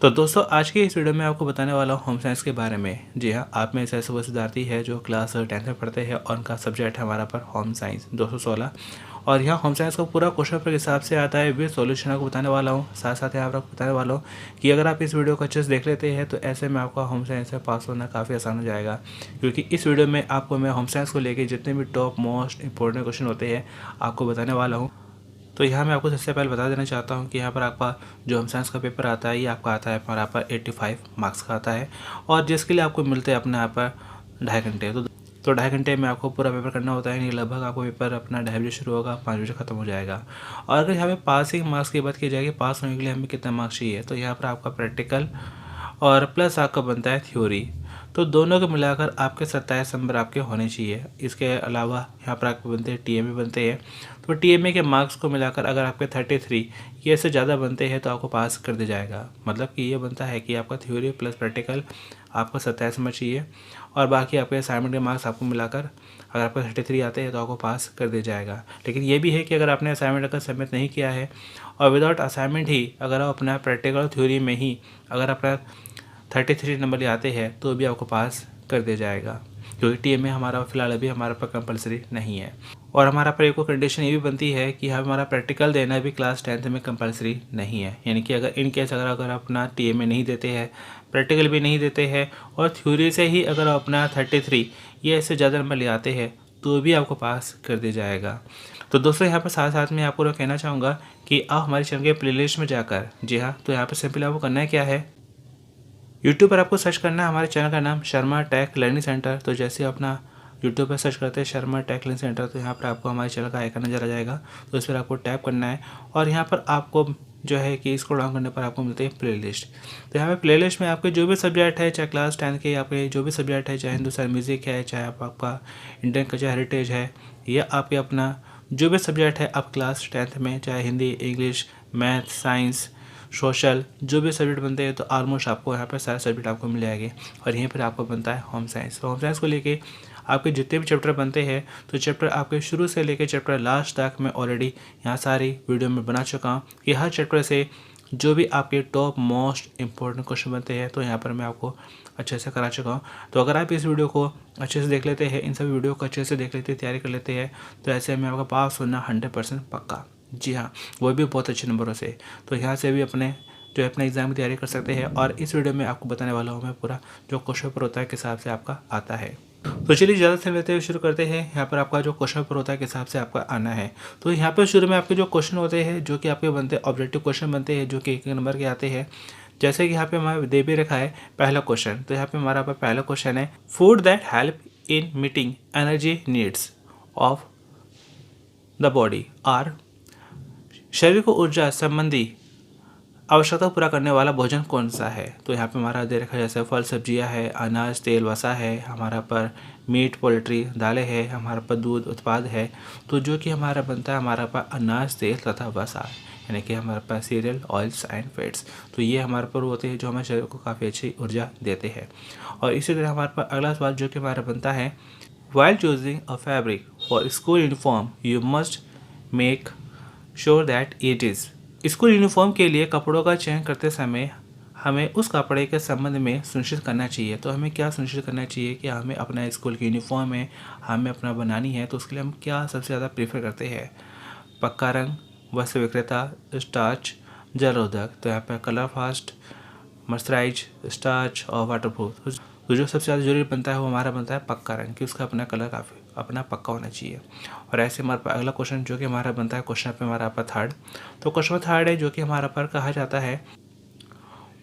तो दोस्तों आज की इस वीडियो में आपको बताने वाला हूँ होम साइंस के बारे में। जी हाँ, आप में से ऐसे वो विद्यार्थी है जो क्लास 10th में पढ़ते हैं और उनका सब्जेक्ट है हमारा पर होम साइंस 216। और यहाँ होम साइंस का पूरा क्वेश्चन पेपर के हिसाब से आता है, विद सॉल्यूशन आपको बताने वाला हूँ। साथ साथ यहाँ पर आपको बताने वाला हूँ कि अगर आप इस वीडियो को अच्छे से देख लेते हैं तो ऐसे में आपका होम साइंस में पास होना काफ़ी आसान हो जाएगा, क्योंकि इस वीडियो में आपको मैं होम साइंस को लेकर जितने भी टॉप मोस्ट इंपॉर्टेंट क्वेश्चन होते हैं आपको बताने वाला हूँ। तो यहाँ मैं आपको सबसे पहले बता देना चाहता हूँ कि यहाँ पर आपका जो होम साइंस का पेपर आता है ये आपका आता है हमारा पर 85 मार्क्स का आता है, और जिसके लिए आपको मिलते हैं अपने यहाँ पर 2.5 घंटे। तो 2.5 घंटे में आपको पूरा पेपर करना होता है, यानी लगभग आपको पेपर अपना 2:30 बजे शुरू होगा, 5 बजे खत्म हो जाएगा। और अगर यहाँ पे पासिंग मार्क्स की बात की जाएगी, पास होने के लिए हमें कितना मार्क्स चाहिए, तो यहाँ पर आपका प्रैक्टिकल और प्लस आपका बनता है थ्योरी। तो दोनों को मिलाकर आपके 27 नंबर आपके होने चाहिए। इसके अलावा यहाँ पर आपके बनते हैं टीएमए बनते हैं। तो टीएमए के मार्क्स को मिलाकर अगर आपके 33 ये से ज़्यादा बनते हैं तो आपको पास कर दिया जाएगा। मतलब कि ये बनता है कि आपका थ्योरी प्लस प्रैक्टिकल आपको 27 नंबर चाहिए, और बाकी आपके असाइनमेंट के मार्क्स आपको मिलाकर अगर आपको 33 आते हैं तो आपको पास कर दिया जाएगा। लेकिन ये भी है कि अगर आपने असाइनमेंट अगर सबमिट नहीं किया है और विदाउट असाइनमेंट ही अगर आप अपना प्रैक्टिकल थ्योरी में ही अगर अपना 33 नंबर ले आते हैं तो भी आपको पास कर दिया जाएगा, क्योंकि टीएमए हमारा फिलहाल अभी हमारा पर कंपलसरी नहीं है। और हमारा पर एक कंडीशन ये भी बनती है कि हमारा प्रैक्टिकल देना भी क्लास 10th में कंपलसरी नहीं है, यानी कि अगर इन केस अगर अपना टीएमए नहीं देते हैं, प्रैक्टिकल भी नहीं देते हैं और थ्योरी से ही अगर अपना 33 या इससे ज़्यादा नंबर ले आते हैं तो भी आपको पास कर दिया जाएगा। तो दोस्तों यहाँ पर साथ साथ में आपको कहना चाहूँगा कि आप हमारे चैनल के प्लेलिस्ट में जाकर, जी हाँ, तो यहाँ पर सिंपली आपको करना है क्या है, यूट्यूब पर आपको सर्च करना है हमारे चैनल का नाम शर्मा टेक लर्निंग सेंटर। तो जैसे अपना यूट्यूब पर सर्च करते हैं शर्मा टेक लर्निंग सेंटर, तो यहाँ पर आपको हमारे चैनल का आइकन नजर आ जाएगा। तो इस पर आपको टैप करना है और यहाँ पर आपको जो है कि इसको डाउन करने पर आपको मिलती है प्लेलिस्ट। तो यहाँ पे प्लेलिस्ट में आपके जो भी सब्जेक्ट है, चाहे क्लास 10 के आपके जो भी सब्जेक्ट है, चाहे हिंदुस्तान म्यूज़िक है, चाहे आपका इंडियन कल्चर हेरिटेज है, या आपके अपना जो भी सब्जेक्ट है आप क्लास 10th में, चाहे Hindi, English, math, science, social, जो भी सब्जेक्ट बनते हैं तो ऑलमोस्ट आपको यहाँ पर सारे सब्जेक्ट आपको मिल जाएंगे। और यहीं पर आपको बनता है होम साइंस। तो होम साइंस को लेके आपके जितने भी चैप्टर बनते हैं तो चैप्टर आपके शुरू से लेकर चैप्टर लास्ट तक मैं ऑलरेडी यहाँ सारी वीडियो में बना चुका हूँ कि हर चैप्टर से जो भी आपके टॉप मोस्ट इंपॉर्टेंट क्वेश्चन बनते हैं तो यहाँ पर मैं आपको अच्छे से करा चुका हूँ। तो अगर आप इस वीडियो को अच्छे से देख लेते हैं, इन सभी वीडियो को अच्छे से देख लेते हैं, तैयारी कर लेते हैं, तो ऐसे में आपका पास होना 100% पक्का। जी हाँ, वो भी बहुत अच्छे नंबरों से। तो यहाँ से भी अपने जो अपने एग्ज़ाम की तैयारी कर सकते हैं। और इस वीडियो में आपको बताने वाला हूँ मैं पूरा जो क्वेश्चन पेपर होता है किस हिसाब से आपका आता है। तो चलिए ज़्यादा समय लेते हुए शुरू करते हैं। यहाँ पर आपका जो क्वेश्चन पेपर होता है किस हिसाब से आपका आना है। तो यहाँ पर शुरू में आपके जो क्वेश्चन होते हैं जो कि आपके बनते हैं ऑब्जेक्टिव क्वेश्चन बनते हैं, जो कि 1 नंबर के आते हैं। जैसे कि यहाँ पे हमारा दे भी रखा है पहला क्वेश्चन। तो यहाँ पे हमारा पहला क्वेश्चन है, food that help in meeting energy needs of the body are, शरीर को ऊर्जा संबंधी आवश्यकता पूरा करने वाला भोजन कौन सा है। तो यहाँ पे हमारा दे रखा है जैसे फल सब्जियाँ है, अनाज, तेल, वसा है, हमारा पर मीट, पोल्ट्री, दालें है, हमारा पर दूध उत्पाद है। तो जो कि हमारा बनता है हमारा पर अनाज, तेल तथा वसा, यानी कि हमारे पास सीरियल, ऑयल्स एंड फैट्स। तो ये हमारे पर होते हैं जो हमारे शरीर को काफ़ी अच्छी ऊर्जा देते हैं। और इसी तरह हमारे पास अगला सवाल जो कि हमारा बनता है, while choosing a fabric for school uniform you must make sure that it is, school uniform के लिए कपड़ों का चयन करते समय हमें उस कपड़े के संबंध में सुनिश्चित करना चाहिए। तो हमें क्या सुनिश्चित करना चाहिए कि हमें अपना स्कूल की यूनिफॉर्म है हमें अपना बनानी है, तो उसके लिए हम क्या सबसे ज़्यादा प्रीफर करते हैं, पक्का रंग, वस्त्र विक्रेता, स्टार्च, जलरोधक। तो यहाँ पर कलर फास्ट, मर्सराइज, स्टार्च और वाटरप्रूफ। तो जो सबसे ज़्यादा जरूरी बनता है वो हमारा बनता है पक्का रंग, कि उसका अपना कलर काफ़ी अपना पक्का होना चाहिए। और ऐसे हमारे पास अगला क्वेश्चन जो कि हमारा बनता है क्वेश्चन पे हमारा पर थर्ड। तो क्वेश्चन थर्ड है जो कि हमारा पर कहा जाता है,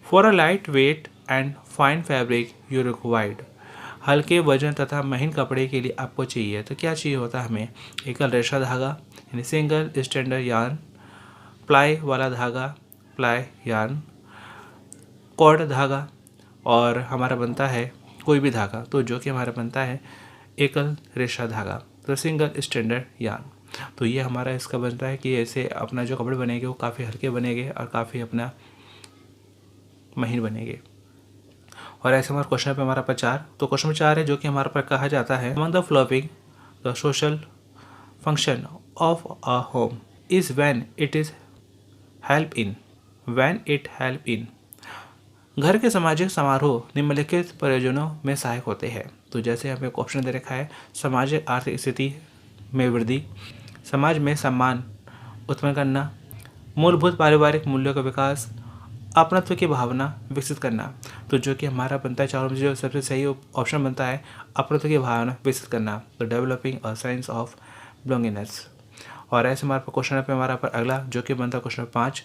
for a light weight and fine fabric you required, हल्के वजन तथा महीन कपड़े के लिए आपको चाहिए। तो क्या चाहिए होता है हमें, एकल रेशा धागा यानी सिंगल स्टैंडर्ड यार्न, प्लाई वाला धागा प्लाई यार्न, कॉर्ड धागा, और हमारा बनता है कोई भी धागा। तो जो कि हमारा बनता है एकल रेशा धागा, तो सिंगल स्टैंडर्ड यार्न। तो ये हमारा इसका बनता है कि ऐसे अपना जो कपड़े बनेंगे वो काफ़ी हल्के बनेंगे और काफ़ी अपना महीन बनेंगे। और ऐसे हमारा क्वेश्चन पे हमारा पर 4। तो क्वेश्चन 4 है जो कि हमारे पर कहा जाता है, among the flopping the social function of a home is when it is help in, when it help in घर के सामाजिक समारोह निम्नलिखित प्रयोजनों में सहायक होते हैं। तो जैसे हमें एक ऑप्शन दे रखा है, सामाजिक आर्थिक स्थिति में वृद्धि, समाज में सम्मान उत्पन्न करना, मूलभूत पारिवारिक मूल्यों का विकास, अपनत्व की भावना विकसित करना। तो जो कि हमारा बनता है चारों में जो सबसे सही ऑप्शन बनता है, अपनत्व की भावना विकसित करना। तो developing a sense of belongingness. और ऐसे हमारे पास क्वेश्चन पे हमारा पर अगला जो कि बनता है क्वेश्चन 5।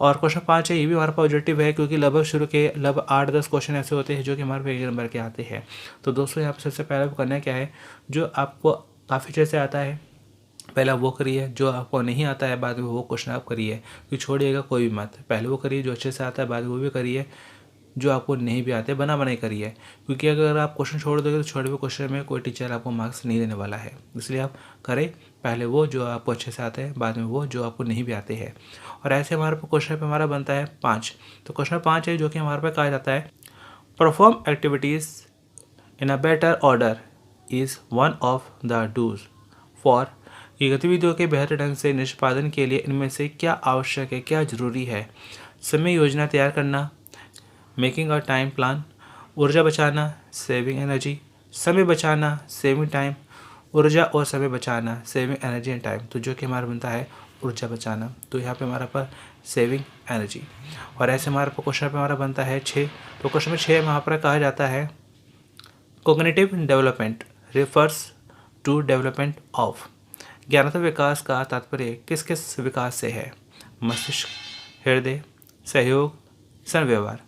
और क्वेश्चन 5 है, ये भी हमारे पास ऑब्जेक्टिव है, क्योंकि लगभग शुरू के लगभग 8-10 क्वेश्चन ऐसे होते हैं जो कि हमारे पे 1 नंबर के आते हैं। तो दोस्तों यहाँ पर सबसे पहले करना क्या है, जो आपको काफ़ी अच्छे से आता है पहला वो करिए, जो आपको नहीं आता है बाद में वो क्वेश्चन आप करिए, क्योंकि छोड़िएगा कोई भी मत। पहले वो करिए जो अच्छे से आता है, बाद में वो भी करिए जो आपको नहीं भी आते बना बनाई करिए, क्योंकि अगर आप क्वेश्चन छोड़ दोगे तो छोड़े हुए क्वेश्चन में कोई टीचर आपको मार्क्स नहीं देने वाला है। इसलिए आप करें पहले वो जो आपको अच्छे से आते हैं, बाद में वो जो आपको नहीं भी आते हैं। और ऐसे हमारे पे क्वेश्चन पे हमारा बनता है 5। तो क्वेश्चन 5 है जो कि हमारे पे कहा जाता है, perform activities in a better order is one of the dos for. ये गतिविधियों के बेहतर ढंग से निष्पादन के लिए इनमें से क्या आवश्यक है, क्या ज़रूरी है। समय योजना तैयार करना, मेकिंग अ टाइम प्लान, ऊर्जा बचाना, सेविंग एनर्जी, समय बचाना, सेविंग टाइम, ऊर्जा और समय बचाना, सेविंग एनर्जी एंड टाइम। तो जो कि हमारा बनता है ऊर्जा बचाना। तो यहाँ पे हमारा पर सेविंग एनर्जी। और ऐसे हमारे पर क्वेश्चन पे हमारा बनता है 6। तो क्वेश्चन में 6 वहाँ पर कहा जाता है, cognitive development refers to development of. ज्ञानात्मक विकास का तात्पर्य किस किस विकास से है। मस्तिष्क, हृदय, सहयोग, संव्यवहार।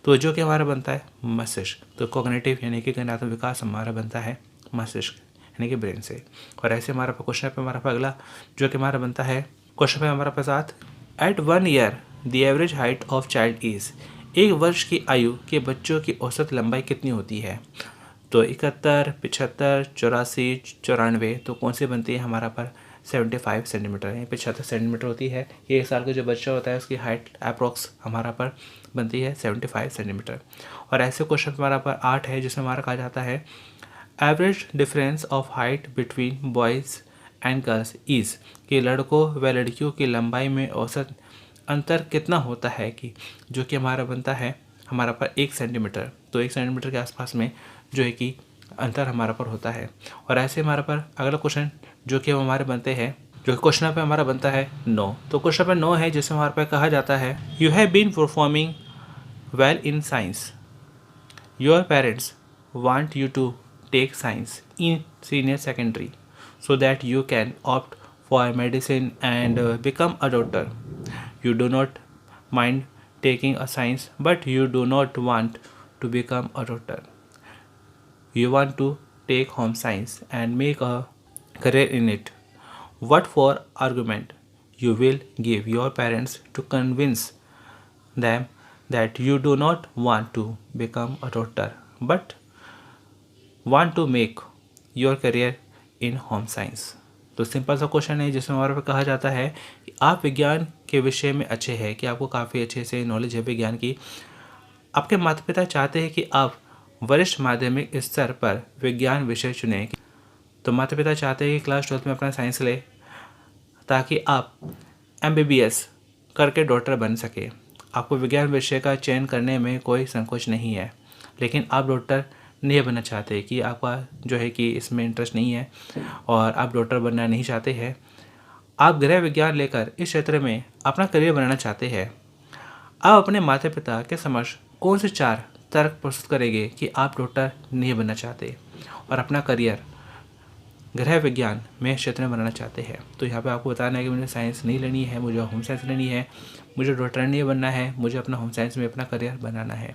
तो जो कि हमारा बनता है मस्तिष्क। तो कोग्निटिव यानी कि ज्ञानात्मक विकास हमारा बनता है मस्तिष्क यानी कि ब्रेन से। और ऐसे हमारा क्वेश्चन पे हमारा अगला जो कि हमारा बनता है क्वेश्चन पे हमारा साथ, at 1 year the average height of child is. 1 वर्ष की आयु के बच्चों की औसत लंबाई कितनी होती है। तो 71, 75, 84, 94। तो कौन सी बनती है हमारा पर 75 सेंटीमीटर यानी 75 सेंटीमीटर होती है। ये 1 साल का जो बच्चा होता है उसकी हाइट अप्रोक्स हमारा पर बनती है 75 सेंटीमीटर। और ऐसे क्वेश्चन हमारा पर 8 है जिसमें हमारा कहा जाता है, average difference of height between boys and girls is. कि लड़कों व लड़कियों की लंबाई में औसत अंतर कितना होता है, कि जो कि हमारा बनता है हमारा पर 1 सेंटीमीटर। तो 1 सेंटीमीटर के आसपास में जो है कि अंतर हमारा पर होता है। और ऐसे हमारा पर अगला क्वेश्चन जो कि हमारे बनते हैं, जो क्वेश्चन पे हमारा बनता है 9। तो क्वेश्चन पे 9 है जिसमें हमारे पे कहा जाता है, you have been performing well in science, your parents want you to take science in senior secondary so that you can opt for medicine and become a doctor. You do not mind taking a science, but you do not want to become a doctor. You want to take home science and make a career in it. What for argument you will give your parents to convince them that you do not want to become a doctor, but want to make your career in home science. तो simple सा question है जिसमें हमारे पे कहा जाता है कि आप विज्ञान के विषय में अच्छे हैं, कि आपको काफ़ी अच्छे से नॉलेज है विज्ञान की। आपके माता पिता चाहते हैं कि आप वरिष्ठ माध्यमिक स्तर पर विज्ञान विषय चुनें। तो माता पिता चाहते हैं कि क्लास 12 में अपना साइंस ले, ताकि आप MBBS करके डॉक्टर बन सके। आपको विज्ञान विषय का चयन करने में कोई संकोच नहीं है, लेकिन आप डॉक्टर नहीं बनना चाहते, कि आपका जो है कि इसमें इंटरेस्ट नहीं है और आप डॉक्टर बनना नहीं चाहते हैं। आप गृह विज्ञान लेकर इस क्षेत्र में अपना करियर बनाना चाहते हैं। आप अपने माता पिता के समक्ष कौन से 4 तर्क प्रस्तुत करेंगे कि आप डॉक्टर नहीं बनना चाहते और अपना करियर गृह विज्ञान में क्षेत्र में बनाना चाहते हैं। तो यहाँ पे आपको बताना है कि मुझे साइंस नहीं लेनी है, मुझे होम साइंस लेनी है, मुझे डॉक्टर नहीं बनना है, मुझे अपना होम साइंस में अपना करियर बनाना है।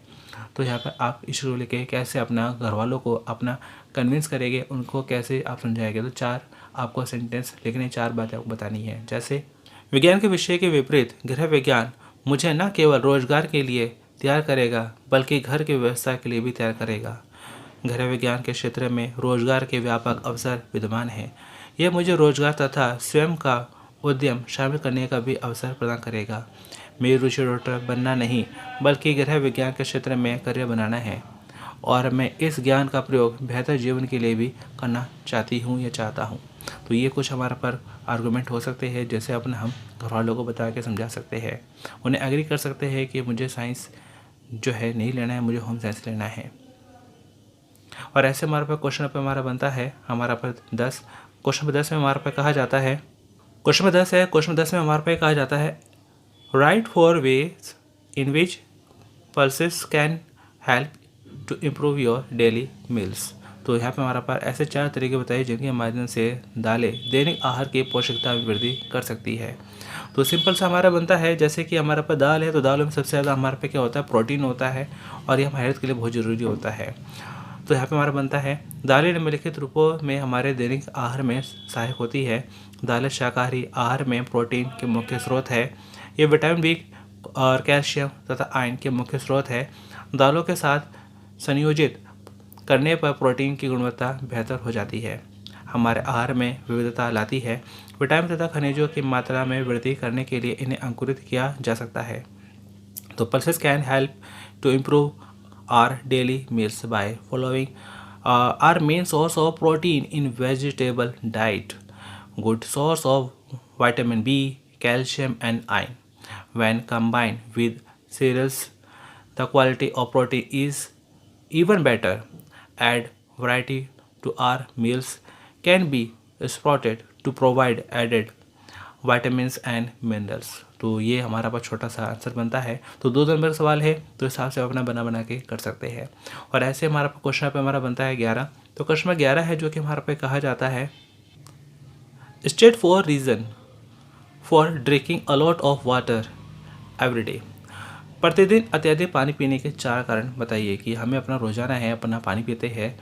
तो यहाँ पर आप इस रूल लेके कैसे अपना घर वालों को अपना कन्विंस करेंगे, उनको कैसे आप समझाएंगे। तो 4 आपको सेंटेंस लिखने, 4 बातें आपको बतानी है। जैसे, विज्ञान के विषय के विपरीत गृह विज्ञान मुझे न केवल रोजगार के लिए तैयार करेगा बल्कि घर की व्यवस्था के लिए भी तैयार करेगा। गृह विज्ञान के क्षेत्र में रोजगार के व्यापक अवसर विद्यमान हैं। यह मुझे रोजगार तथा स्वयं का उद्यम शामिल करने का भी अवसर प्रदान करेगा। मेरी रुचि डॉक्टर बनना नहीं बल्कि गृह विज्ञान के क्षेत्र में करियर बनाना है, और मैं इस ज्ञान का प्रयोग बेहतर जीवन के लिए भी करना चाहती हूँ या चाहता हूँ। तो ये कुछ हमारे पर आर्गूमेंट हो सकते हैं, जैसे अपने हम घर वालों को बता के समझा सकते हैं, उन्हें एग्री कर सकते हैं कि मुझे साइंस जो है नहीं लेना है, मुझे होम साइंस लेना है। और ऐसे हमारे पास क्वेश्चन पे हमारा बनता है हमारा पर 10। क्वेश्चन नंबर 10 में हमारे पे कहा जाता है, क्वेश्चन नंबर 10 है, क्वेश्चन नंबर 10 में हमारे पे कहा जाता है write four ways in which pulses can help to improve your daily meals. तो यहाँ पे हमारा पास ऐसे 4 तरीके बताइए जिनके माध्यम से दालें दैनिक आहार की पौष्टिकता में वृद्धि कर सकती है। तो सिंपल सा हमारा बनता है, जैसे कि हमारे पास दाल है तो दालों में सबसे ज़्यादा हमारे पे क्या होता है, प्रोटीन होता है और ये हमारे हेल्थ के लिए बहुत ज़रूरी होता है। तो यहाँ पे हमारा बनता है दालें निम्नलिखित रूपों में हमारे दैनिक आहार में सहायक होती है। दालें शाकाहारी आहार में प्रोटीन के मुख्य स्रोत है। ये विटामिन बी और कैल्शियम तथा आयरन के मुख्य स्रोत है। दालों के साथ संयोजित करने पर प्रोटीन की गुणवत्ता बेहतर हो जाती है, हमारे आहार में विविधता लाती है। विटामिन तथा खनिजों की मात्रा में वृद्धि करने के लिए इन्हें अंकुरित किया जा सकता है। तो pulses can help to improve our daily meals by following our main source of protein in vegetable diet, good source of vitamin B, calcium and iron. When combined with cereals, the quality of protein is even better. Add variety to our meals can be sprouted to provide added vitamins and minerals. तो ये हमारा पास छोटा सा answer बनता है। तो 2 number का सवाल है तो हिसाब से अपना बना के कर सकते हैं। और ऐसे हमारा क्वेश्चन पे हमारा बनता है 11। तो क्वेश्चन में 11 है जो कि हमारे पे कहा जाता है state 4 reason for drinking a lot of water every day. प्रतिदिन अत्यधिक पानी पीने के 4 कारण बताइए कि हमें अपना रोजाना है अपना पानी पीते हैं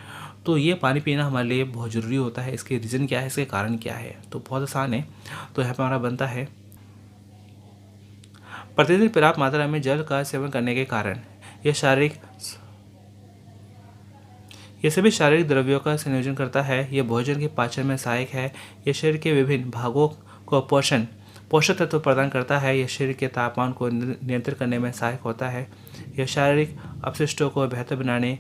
तो ये पानी पीना हमारे लिए बहुत ज़रूरी होता है, इसके रीज़न क्या है, इसके कारण क्या है। तो बहुत आसान है। तो यहाँ पर हमारा बनता है प्रतिदिन पर्याप्त मात्रा में जल का सेवन करने के कारण ये सभी शारीरिक द्रव्यों का संयोजन करता है। यह भोजन के पाचन में सहायक है। यह शरीर के विभिन्न भागों को पोषक तत्व प्रदान करता है। यह शरीर के तापमान को नियंत्रित करने में सहायक होता है। यह शारीरिक अपशिष्टों को बेहतर बनाने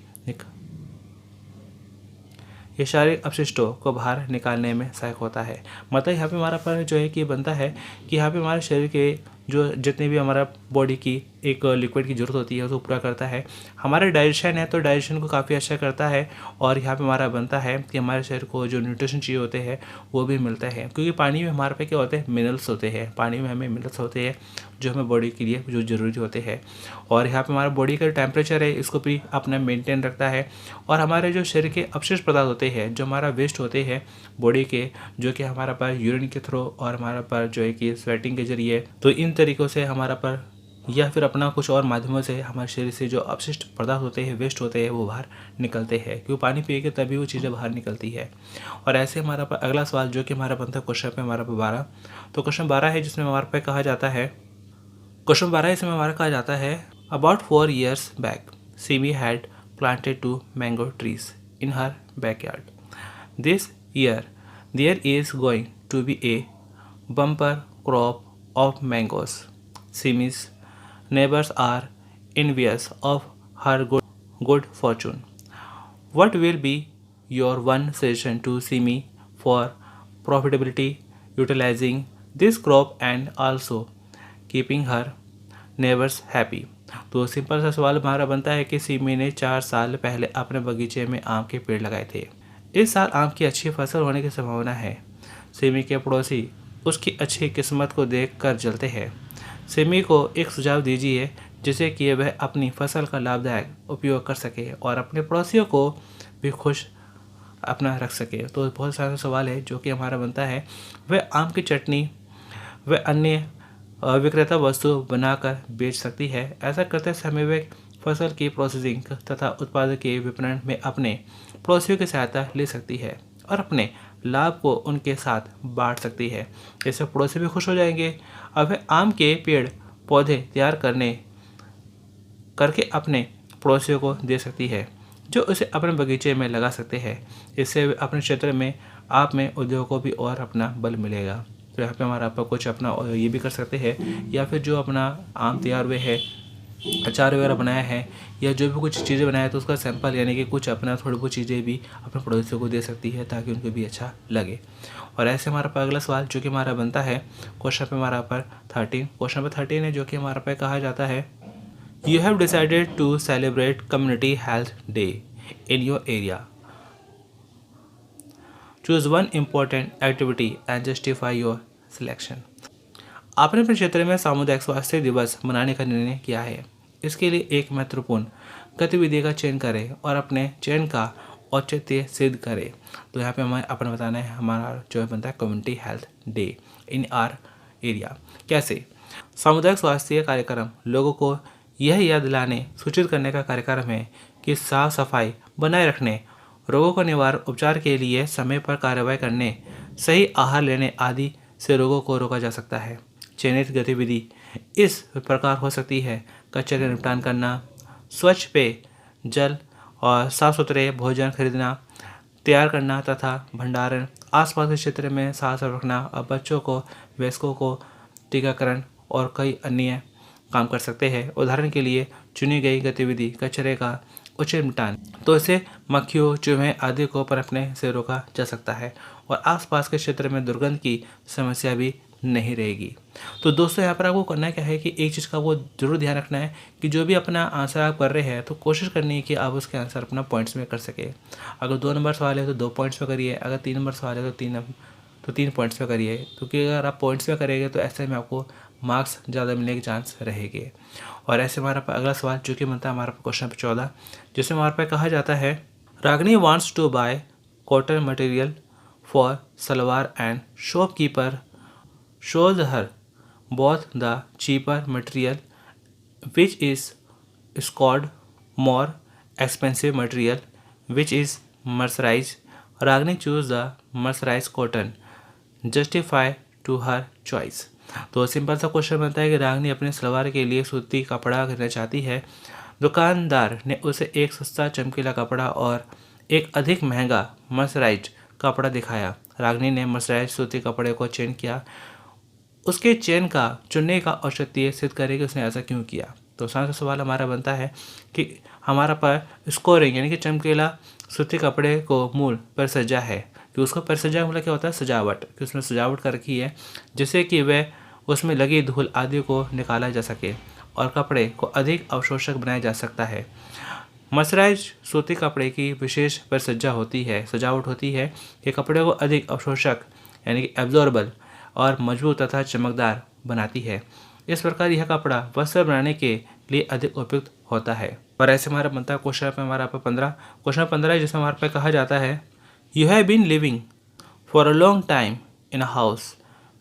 ये शारीरिक अपशिष्टों को बाहर निकालने में सहायक होता है। मतलब यहाँ पे हमारा पर जो है कि बनता है कि यहाँ पे हमारे शरीर के जो जितने भी हमारा बॉडी की एक लिक्विड की ज़रूरत होती है उसको पूरा करता है। हमारा डाइजेशन है तो डाइजेशन को काफ़ी अच्छा करता है। और यहाँ पे हमारा बनता है कि हमारे शरीर को जो न्यूट्रिशन चाहिए होते हैं वो भी मिलता है, क्योंकि पानी में हमारे पे क्या होते हैं, मिनरल्स होते हैं। पानी में हमें मिनरल्स होते हैं जो हमें बॉडी के लिए जो ज़रूरी होते हैं। और यहाँ पे हमारा बॉडी का टेम्परेचर है इसको भी अपना मेंटेन रखता है। और हमारे जो शरीर के अपशिष्ट पदार्थ होते हैं जो हमारा वेस्ट होते हैं बॉडी के, जो कि हमारा पास यूरिन के थ्रू और हमारा पास जो है कि स्वेटिंग के जरिए, तो इन तरीक़ों से हमारा पर या फिर अपना कुछ और माध्यमों से हमारे शरीर से जो अपशिष्ट पदार्थ होते हैं, वेस्ट होते हैं, वो बाहर निकलते हैं, क्योंकि पानी पिएंगे तभी वो चीज़ें बाहर निकलती है। और ऐसे हमारा पर अगला सवाल जो कि हमारा बनता है क्वेश्चन पे हमारा पे 12। तो क्वेश्चन 12 है जिसमें हमारे पे कहा जाता है, क्वेश्चन 12 इसमें हमारा कहा जाता है about 4 years back Simi had planted 2 mango trees in her backyard. This year there is going to be a bumper crop of mangoes. Simi's neighbors are envious of her good fortune. What will be your one suggestion to Simi for profitability utilizing this crop and also keeping her neighbors happy? तो simple सा सवाल हमारा बनता है कि सिमी ने 4 साल पहले अपने बगीचे में आम के पेड़ लगाए थे। इस साल आम की अच्छी फसल होने की संभावना है। सिमी के पड़ोसी उसकी अच्छी किस्मत को देखकर जलते हैं। सिमी को एक सुझाव दीजिए जिससे कि वह अपनी फसल का लाभदायक उपयोग कर सके और अपने पड़ोसियों को भी खुश अपना रख सके। तो बहुत सारा सवाल है जो कि हमारा बनता है वह आम की चटनी व अन्य विक्रेता वस्तु बनाकर बेच सकती है। ऐसा करते समय वे फसल की प्रोसेसिंग तथा उत्पाद के विपणन में अपने पड़ोसियों की सहायता ले सकती है और अपने लाभ को उनके साथ बांट सकती है। इससे पड़ोसी भी खुश हो जाएंगे। अब वह आम के पेड़ पौधे तैयार करके अपने पड़ोसियों को दे सकती है जो उसे अपने बगीचे में लगा सकते हैं। इससे अपने क्षेत्र में आप में उद्योग को भी और अपना बल मिलेगा। तो यहाँ पे हमारा आप कुछ अपना ये भी कर सकते हैं, या फिर जो अपना आम तैयार हुए है, अचार वगैरह बनाया है, या जो भी कुछ चीज़ें बनाया है तो उसका सैंपल यानी कि कुछ अपना थोड़ी बहुत चीज़ें भी अपने पड़ोसियों को दे सकती है ताकि उनको भी अच्छा लगे। और ऐसे हमारा पर अगला सवाल जो कि हमारा बनता है क्वेश्चन पे हमारा पर 13। क्वेश्चन नंबर 13 है जो कि हमारा पे कहा जाता है You have decided to celebrate Community Health Day in your area. Choose one important activity and justify your selection. आपने अपने क्षेत्र में सामुदायिक स्वास्थ्य दिवस मनाने का निर्णय किया है। इसके लिए एक महत्वपूर्ण गतिविधि का चयन करें और अपने चयन का औचित्य सिद्ध करें। तो यहाँ पे हमें अपना बताना है हमारा जो है बनता है community health day in are area. कैसे? सामुदायिक स्वास्थ्य कार्यक्रम लोगों को यह याद दिलाने सूचित करने का कार्यक्रम है कि साफ सफाई बनाए रखने, रोगों का निवारण, उपचार के लिए समय पर कार्रवाई करने, सही आहार लेने आदि से रोगों को रोका जा सकता है। चयनित गतिविधि इस प्रकार हो सकती है: कचरे का निपटान करना, स्वच्छ पेय जल और साफ सुथरे भोजन खरीदना, तैयार करना तथा भंडारण, आसपास के क्षेत्र में साफ साफ रखना और बच्चों को, वयस्कों को टीकाकरण और कई अन्य काम कर सकते हैं। उदाहरण के लिए चुनी गई गतिविधि कचरे का उचित निपटान, तो इसे मक्खियों, चूहे आदि को पनपने से रोका जा सकता है और आसपास के क्षेत्र में दुर्गंध की समस्या भी नहीं रहेगी। तो दोस्तों यहाँ पर आपको करना क्या है कि एक चीज़ का वो जरूर ध्यान रखना है कि जो भी अपना आंसर आप कर रहे हैं तो कोशिश करनी है कि आप उसके आंसर अपना पॉइंट्स में कर सके। अगर 2 नंबर सवाल है तो 2 पॉइंट्स में करिए, अगर 3 नंबर सवाल है तो 3 पॉइंट्स में करिए, क्योंकि अगर आप पॉइंट्स में करेंगे तो ऐसे में आपको मार्क्स ज़्यादा मिलने के चांस रहेंगे। और ऐसे हमारा अगला सवाल जो कि बनता है हमारा क्वेश्चन 14, जिसमें हमारे पे कहा जाता है Ragini wants to buy cotton material for salwar and shopkeeper shows her both the cheaper material which is scored more expensive material which is mercerized. Ragini choose the mercerized cotton. Justify to her choice. तो simple सा question बनता है कि रागनी अपने सलवार के लिए सूती कपड़ा खरीदना चाहती है। दुकानदार ने उसे एक सस्ता चमकीला कपड़ा और एक अधिक महंगा मर्सराइज्ड कपड़ा दिखाया। रागनी ने मर्सराइज्ड सूती कपड़े को चयन किया। उसके चयन का चुनने का औचित्य सिद्ध करे कि उसने ऐसा क्यों किया। तो सारा सवाल हमारा बनता है कि हमारा पर स्कोरिंग यानी कि चमकीला सूती कपड़े को मूल परिसज्जा है कि उसको परिसज्जा मतलब क्या होता है? सजावट, कि उसमें सजावट कर रखी है जिससे कि वह उसमें लगी धूल आदि को निकाला जा सके और कपड़े को अधिक अवशोषक बनाया जा सकता है। मर्सराइज्ड सूती कपड़े की विशेष परिसज्जा होती है, सजावट होती है कि कपड़े को अधिक अवशोषक यानी कि एब्जॉर्बल और मजबूत तथा चमकदार बनाती है। इस प्रकार यह कपड़ा वस्त्र बनाने के लिए अधिक उपयुक्त होता है। और ऐसे हमारा बनता है क्वेश्चन पे हमारा 15, क्वेश्चन 15 जिसमें हमारे पे कहा जाता है you have been living for a long time in a house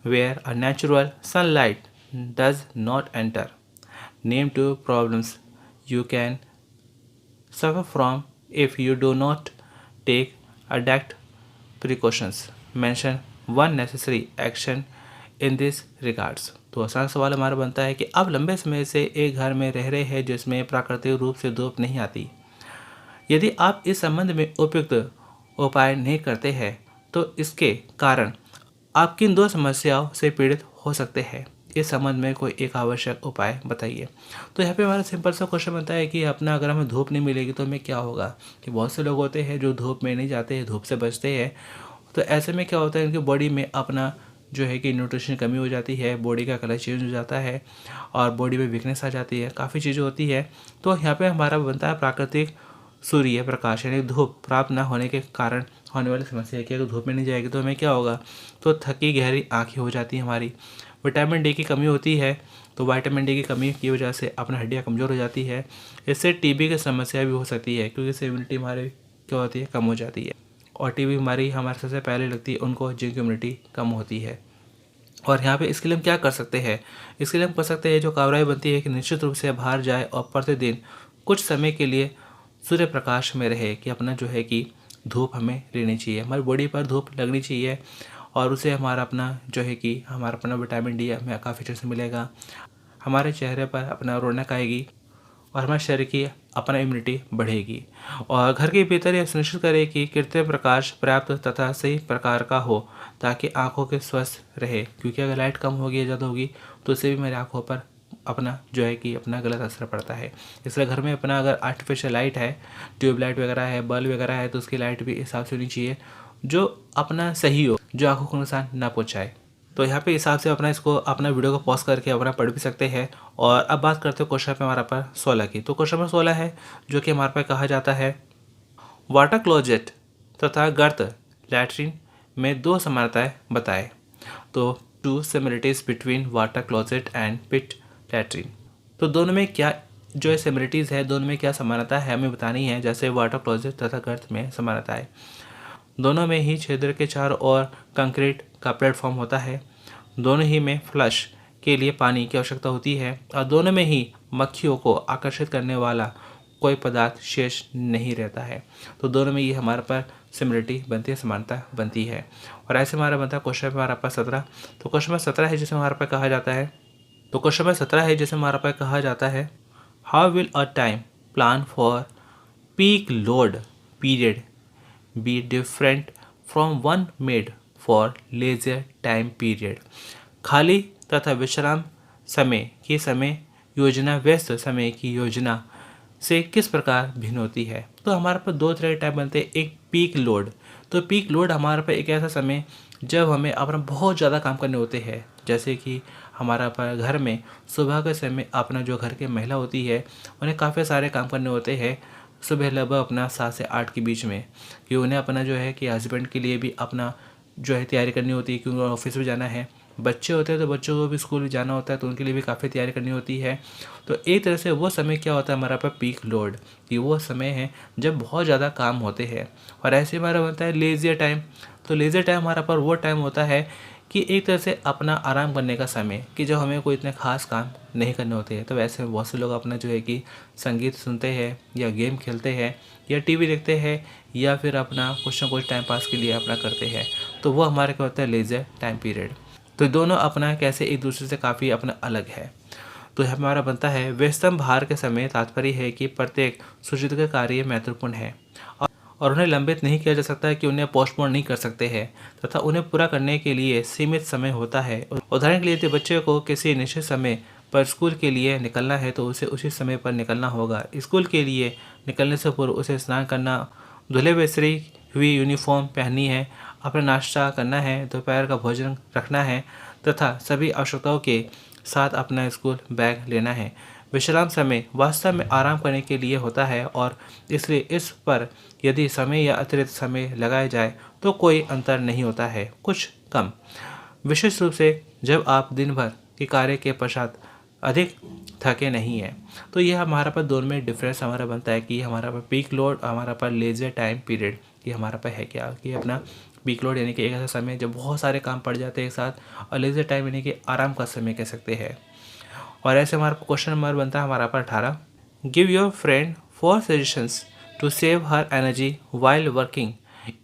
where a natural sunlight does not enter. Name 2 problems you can suffer from if you do not take adequate precautions. Mention one necessary action in this regards. तो आसान सवाल हमारा बनता है कि आप लंबे समय से एक घर में रह रहे हैं जिसमें प्राकृतिक रूप से धूप नहीं आती। यदि आप इस संबंध में उपयुक्त उपाय नहीं करते हैं तो इसके कारण आप किन 2 समस्याओं से पीड़ित हो सकते हैं। इस संबंध में कोई एक आवश्यक उपाय बताइए। तो यहाँ पे हमारा सिंपल सा क्वेश्चन बनता है कि अपना अगर हमें धूप नहीं मिलेगी तो हमें क्या होगा। कि बहुत से लोग होते हैं जो धूप में नहीं जाते हैं, धूप से बचते हैं। तो ऐसे में क्या होता है, उनकी बॉडी में अपना जो है कि न्यूट्रिशन कमी हो जाती है, बॉडी का कलर चेंज हो जाता है और बॉडी में वीकनेस आ जाती है, काफ़ी चीज़ें होती है। तो यहाँ पर हमारा बनता है प्राकृतिक सूर्य प्रकाश यानी धूप प्राप्त न होने के कारण होने वाली समस्या है कि अगर धूप में नहीं जाएगी तो हमें क्या होगा, तो थकी गहरी आँखें हो जाती हैं हमारी। विटामिन डी की कमी होती है, तो विटामिन डी की कमी की वजह से अपना हड्डियाँ कमज़ोर हो जाती है। इससे टीबी की समस्या भी हो सकती है क्योंकि इससे इम्यूनिटी हमारी क्या होती है, कम हो जाती है। और टीबी बीमारी हमारे सबसे पहले लगती है उनको जिनकी इम्यूनिटी कम होती है। और यहाँ पे इसके लिए हम क्या कर सकते हैं, इसके लिए हम कर सकते हैं जो कार्रवाई बनती है कि निश्चित रूप से बाहर जाए और प्रतिदिन कुछ समय के लिए सूर्य प्रकाश में रहे, कि अपना जो है कि धूप हमें लेनी चाहिए, हमारी बॉडी पर धूप लगनी चाहिए और उसे हमारा अपना जो है कि हमारा अपना विटामिन डी हमें काफ़ी अच्छे से मिलेगा, हमारे चेहरे पर अपना रौनक आएगी और हमारे शरीर की अपना इम्यूनिटी बढ़ेगी। और घर के भीतर यह सुनिश्चित करें कि कृत्रिम प्रकाश पर्याप्त तथा सही प्रकार का हो ताकि आँखों के स्वस्थ रहे, क्योंकि अगर लाइट कम होगी या ज़्यादा होगी तो उससे भी मेरी आँखों पर अपना जो है कि अपना गलत असर पड़ता है। इसलिए घर में अपना अगर आर्टिफिशियल लाइट है, ट्यूबलाइट वगैरह है, बल्ब वगैरह है, तो उसकी लाइट भी हिसाब से होनी चाहिए जो अपना सही हो, जो आँखों को नुकसान ना पहुँचाए। तो यहाँ पे हिसाब से अपना वीडियो को पॉज करके अपना पढ़ भी सकते हैं। और अब बात करते हैं क्वेश्चन पे हमारा पर 16 की। तो क्वेश्चन नंबर 16 है जो कि हमारे पे कहा जाता है वाटर क्लोजेट तथा गर्त लैट्रिन में दो समानताएं बताएं। तो two similarities between water closet and pit latrine. तो दोनों में क्या जो है सिमिलरिटीज़ है, दोनों में क्या समानता है हमें बतानी है। जैसे वाटर क्लोजेट तथा गर्त में समानता है, दोनों में ही छिद्र के चारों ओर कंक्रीट का प्लेटफॉर्म होता है, दोनों ही में फ्लश के लिए पानी की आवश्यकता होती है और दोनों में ही मक्खियों को आकर्षित करने वाला कोई पदार्थ शेष नहीं रहता है। तो दोनों में ये हमारे पर सिमिलरिटी बनती है, समानता बनती है। और ऐसे हमारा बनता है क्वेश्चन हमारा पास 17। तो क्वेश्चन नंबर 17 है जिसमें हमारे पास कहा जाता है how will a time plan for peak load period be different from one made for leisure time period. खाली तथा विश्राम समय की समय योजना व्यस्त समय की योजना से किस प्रकार भिन्न होती है। तो हमारे पास दो तरह के टाइम बनते हैं। एक पीक लोड। तो पीक लोड हमारे पास एक ऐसा समय जब हमें अपना बहुत ज़्यादा काम करने होते हैं। जैसे कि हमारा पर घर में सुबह के समय अपना जो घर की महिला होती है उन्हें काफ़ी सारे काम करने होते हैं सुबह लगभग अपना 7 से 8 के बीच में, कि उन्हें अपना जो है कि हस्बैंड के लिए भी अपना जो है तैयारी करनी होती है क्योंकि ऑफिस में जाना है। बच्चे होते हैं तो बच्चों को भी स्कूल जाना होता है तो उनके लिए भी काफ़ी तैयारी करनी होती है। तो एक तरह से वो समय क्या होता है हमारा पर पीक लोड, कि वो समय है जब बहुत ज़्यादा काम होते हैं। और ऐसे हमारा बनता है लेज़र टाइम। तो लेज़र टाइम हमारा पर वो टाइम होता है कि एक तरह से अपना आराम करने का समय, कि जब हमें कोई इतने खास काम नहीं करने होते हैं। तो वैसे बहुत से लोग अपना जो है कि संगीत सुनते हैं या गेम खेलते हैं या टीवी देखते हैं या फिर अपना कुछ ना कुछ टाइम पास के लिए अपना करते हैं। तो वो हमारे क्या होता है लेज़र टाइम पीरियड। तो दोनों अपना कैसे एक दूसरे से काफ़ी अपना अलग है। तो हमारा बनता है व्यस्तम भार के समय तात्पर्य है कि प्रत्येक सूचित का कार्य महत्वपूर्ण है और उन्हें लंबित नहीं किया जा सकता है, कि उन्हें पोस्टपोन नहीं कर सकते हैं तथा उन्हें पूरा करने के लिए सीमित समय होता है। उदाहरण के लिए यदि बच्चे को किसी निश्चित समय पर स्कूल के लिए निकलना है तो उसे उसी समय पर निकलना होगा। स्कूल के लिए निकलने से पूर्व उसे स्नान करना, धुले बिस्तरी हुई यूनिफॉर्म पहननी है, अपना नाश्ता करना है, दोपहर का भोजन रखना है तथा सभी आवश्यकताओं के साथ अपना स्कूल बैग लेना है। विश्राम समय वास्तव में आराम करने के लिए होता है और इसलिए इस पर यदि समय या अतिरिक्त समय लगाया जाए तो कोई अंतर नहीं होता है, कुछ कम, विशेष रूप से जब आप दिन भर के कार्य के पश्चात अधिक थके नहीं हैं। तो यह हमारा पर दोनों में डिफरेंस हमारा बनता है कि हमारा पर पीक लोड, हमारा पर लेजर टाइम पीरियड, कि हमारा पर है क्या कि अपना पीक लोड यानी कि एक ऐसा समय जब बहुत सारे काम पड़ जाते हैं एक साथ, और लेजर टाइम यानी कि आराम का समय कह सकते हैं। और ऐसे हमारा क्वेश्चन नंबर बनता है हमारा पर 18। Give your friend 4 suggestions to save her energy while working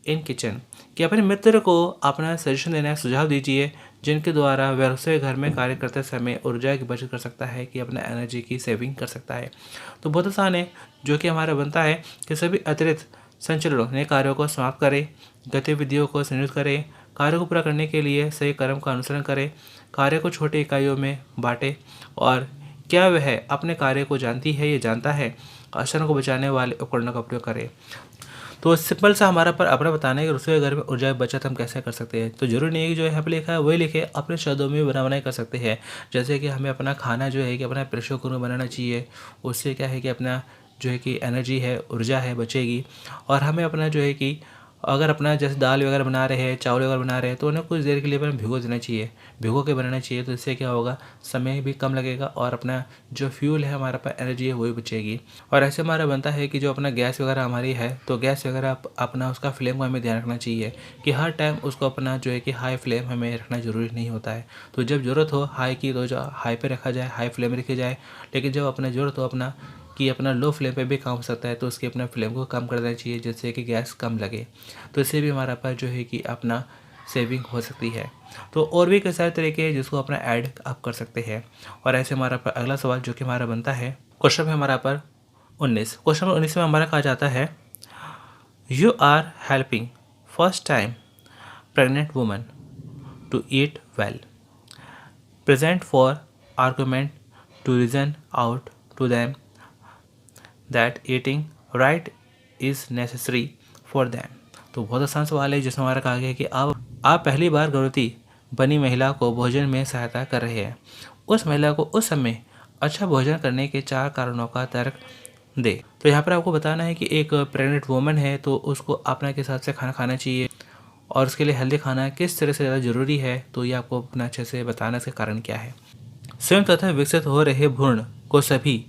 in kitchen. कि अपने मित्र को अपना सजेशन देना है, सुझाव दीजिए जिनके द्वारा वह रसोई घर में कार्य करते समय ऊर्जा की बचत कर सकता है, कि अपना एनर्जी की सेविंग कर सकता है। तो बहुत आसान है, जो कि हमारा बनता है कि सभी अतिरिक्त संचलनों ने कार्यों को समाप्त करें, गतिविधियों को संयोजित करें, कार्य को पूरा करने के लिए सही क्रम का अनुसरण करें, कार्य को छोटी इकाइयों में बांटें और क्या वह अपने कार्य को जानती है या जानता है, आचरण को बचाने वाले उपकरणों का उपयोग करें। तो सिंपल सा हमारा पर अपना बताना है कि रसोई घर में ऊर्जा की बचत हम कैसे कर सकते हैं। तो जरूरी नहीं है कि जो यहाँ पे लिखा है वही लिखे, अपने शब्दों में बनाना कर सकते हैं। जैसे कि हमें अपना खाना जो है कि अपना प्रेशर कुकर में बनाना चाहिए, उससे क्या है कि अपना जो है कि एनर्जी है, ऊर्जा है बचेगी। और हमें अपना जो है कि अगर अपना जैसे दाल वगैरह बना रहे हैं, चावल वगैरह बना रहे हैं, तो उन्हें कुछ देर के लिए अपना भिगो देना चाहिए, भिगो के बनाना चाहिए। तो इससे क्या होगा, समय भी कम लगेगा और अपना जो फ्यूल है हमारा पास एनर्जी है वो भी बचेगी। और ऐसे हमारा बनता है कि जो अपना गैस वगैरह हमारी है, तो गैस वगैरह अपना उसका फ्लेम का हमें ध्यान रखना चाहिए, कि हर टाइम उसको अपना जो है कि हाई फ्लेम हमें रखना ज़रूरी नहीं होता है। तो जब ज़रूरत हो हाई की तो जो हाई पे रखा जाए, हाई फ्लेम रखी जाए। लेकिन जब अपना ज़रूरत हो अपना कि अपना लो फ्लेम पे भी काम हो सकता है तो उसके अपना फ्लेम को कम कर देना चाहिए, जिससे कि गैस कम लगे। तो इससे भी हमारा पास जो है कि अपना सेविंग हो सकती है। तो और भी कई सारे तरीके हैं जिसको अपना ऐड आप कर सकते हैं। और ऐसे हमारा पर अगला सवाल जो कि हमारा बनता है क्वेश्चन है हमारा पर 19। क्वेश्चन नंबर 19 में हमारा कहा जाता है you are helping first time pregnant woman to eat well, present four argument to reason out to them that eating right is necessary for them. तो बहुत आसान सवाल है जिसमें हमारा कहा गया है कि आप पहली बार गर्भवती बनी महिला को भोजन में सहायता कर रहे हैं। उस महिला को उस समय अच्छा भोजन करने के 4 कारणों का तर्क दे। तो यहाँ पर आपको बताना है कि एक प्रेग्नेंट वुमन है तो उसको अपना के हिसाब से खाना खाना चाहिए और उसके लिए हेल्दी खाना किस तरह से ज़्यादा ज़रूरी है, तो ये आपको अपना अच्छे से बताना इसके कारण क्या है। स्वयं तथा विकसित हो रहे भ्रूण को सभी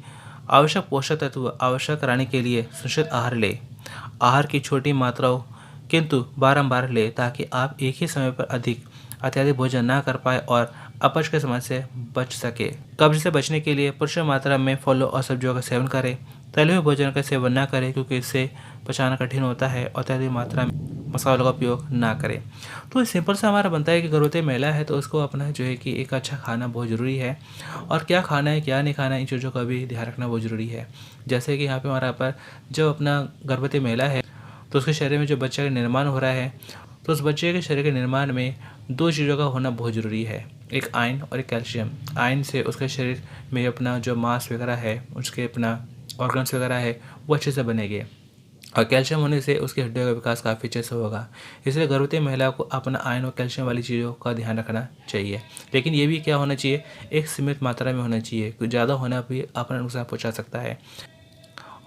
आवश्यक पोषक तत्व आवश्यक कराने के लिए सुनिश्चित आहार ले। आहार की छोटी मात्राओं किंतु बारंबार ले ताकि आप एक ही समय पर अत्यधिक भोजन ना कर पाए और अपच के समस्या से बच सके। कब्ज से बचने के लिए प्रचुर मात्रा में फलों और सब्जियों का सेवन करें। तले हुए भोजन का सेवन ना करें क्योंकि इससे पचाना कठिन होता है और अत्यधिक मात्रा में मसालों का उपयोग ना करें। तो सिंपल सा हमारा बनता है कि गर्भवती महिला है तो उसको अपना जो है कि एक अच्छा खाना बहुत ज़रूरी है और क्या खाना है क्या नहीं खाना है इन चीज़ों का भी ध्यान रखना बहुत ज़रूरी है। जैसे कि यहाँ पे हमारा पर जो अपना गर्भवती महिला है तो उसके शरीर में जो बच्चे का निर्माण हो रहा है तो उस बच्चे के शरीर के निर्माण में 2 चीज़ों का होना बहुत ज़रूरी है, एक आयरन और एक कैल्शियम। आयरन से उसके शरीर में अपना जो मांस वगैरह है उसके अपना ऑर्गन्स वगैरह है वो अच्छे से बनेंगे और कैल्शियम होने से उसकी हड्डियों का विकास काफ़ी अच्छे से होगा। इसलिए गर्भवती महिला को अपना आयरन और कैल्शियम वाली चीज़ों का ध्यान रखना चाहिए, लेकिन ये भी क्या होना चाहिए, एक सीमित मात्रा में होना चाहिए, कुछ ज़्यादा होना भी अपना नुकसान पहुँचा सकता है।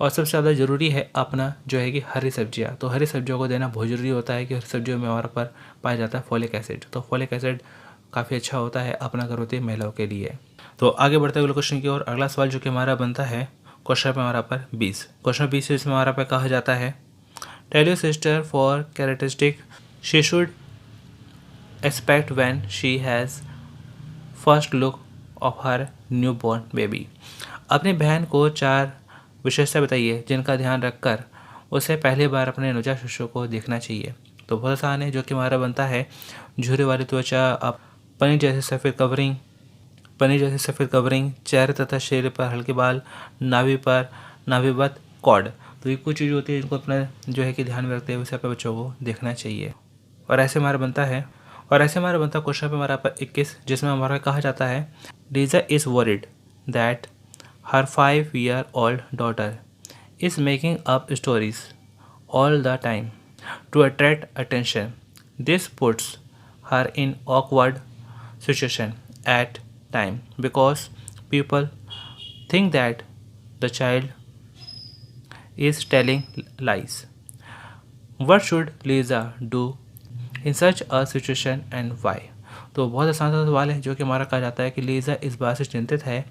और सबसे ज़्यादा ज़रूरी है अपना जो है कि हरी सब्जियाँ, तो हरी सब्जियों को देना बहुत ज़रूरी होता है कि हरी सब्जियों में हमारे पर पाया जाता है फॉलिक एसिड, तो फॉलिक एसिड काफ़ी अच्छा होता है अपना गर्भवती महिलाओं के लिए। तो आगे बढ़ते हुए क्वेश्चन की ओर, अगला सवाल जो कि हमारा बनता है क्वेश्चन पे हमारा पर 20, क्वेश्चन 20 इसमें हमारा पे कहा जाता है tell your sister four characteristic she should expect when she has first look of her newborn baby. अपनी बहन को 4 विशेषता बताइए जिनका ध्यान रखकर उसे पहली बार अपने नवजात शिशु को देखना चाहिए। तो बहुत आसान है, जो कि हमारा बनता है झुर्री वाली त्वचा, पनीर जैसे सफ़ेद कवरिंग, चेहरे तथा शरीर पर हल्के बाल, नाभिवत कॉर्ड। तो ये कुछ चीज़ होती है जिनको अपना जो है कि ध्यान में रखते हुए उसे अपने बच्चों को देखना चाहिए। और ऐसे हमारा बनता क्वेश्चन पे हमारा पर 21, जिसमें हमारा कहा जाता है Lisa is worried that her 5-year-old daughter is making up stories all the time to attract attention. This puts her in awkward situation at time because people think that the child is telling lies. What should Lisa do in such a situation and why? तो बहुत आसान सा सवाल है जो कि हमारा कहा जाता है कि लीजा इस बात से चिंतित है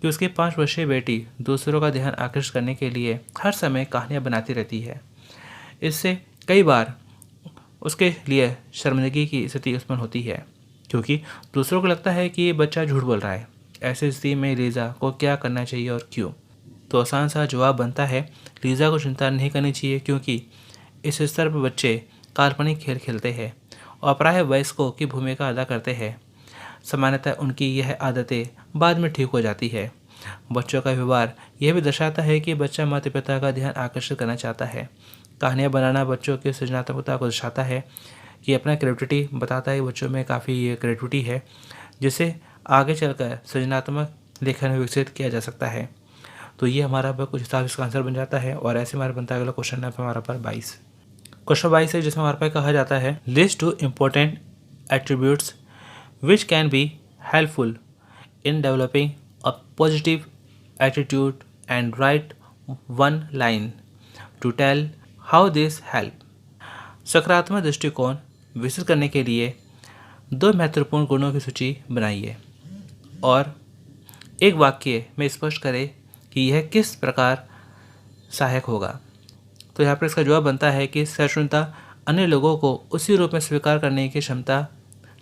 कि उसकी 5 वर्षीय बेटी दूसरों का ध्यान आकर्षित करने के लिए हर समय कहानियाँ बनाती रहती है। इससे कई बार उसके लिए शर्मिंदगी की स्थिति उत्पन्न होती है क्योंकि दूसरों को लगता है कि ये बच्चा झूठ बोल रहा है। ऐसी स्थिति में लीजा को क्या करना चाहिए और क्यों? तो आसान सा जवाब बनता है लीजा को चिंता नहीं करनी चाहिए क्योंकि इस स्तर पर बच्चे काल्पनिक खेल खेलते हैं और प्रायः वयस्कों की भूमिका अदा करते हैं। सामान्यतः उनकी यह आदतें बाद में ठीक हो जाती है। बच्चों का व्यवहार यह भी दर्शाता है कि बच्चा माता पिता का ध्यान आकर्षित करना चाहता है। कहानियाँ बनाना बच्चों की सृजनात्मकता को दर्शाता है कि अपना क्रिएटिविटी बताता है, बच्चों में काफ़ी क्रिएटिविटी है जिसे आगे चलकर सृजनात्मक लेखन में विकसित किया जा सकता है। तो ये हमारा पर कुछ हिसाब इसका आंसर बन जाता है। और ऐसे हमारा बनता है अगला क्वेश्चन है हमारा पर 22, क्वेश्चन 22 है जिसमें हमारे पास कहा जाता है list 2 important attributes which can be helpful in developing a positive attitude and write one line to tell how this help. सकारात्मक दृष्टिकोण विकसित करने के लिए 2 महत्वपूर्ण गुणों की सूची बनाइए और एक वाक्य में स्पष्ट करें कि यह किस प्रकार सहायक होगा। तो यहाँ पर इसका जवाब बनता है कि सहिष्णुता अन्य लोगों को उसी रूप में स्वीकार करने की क्षमता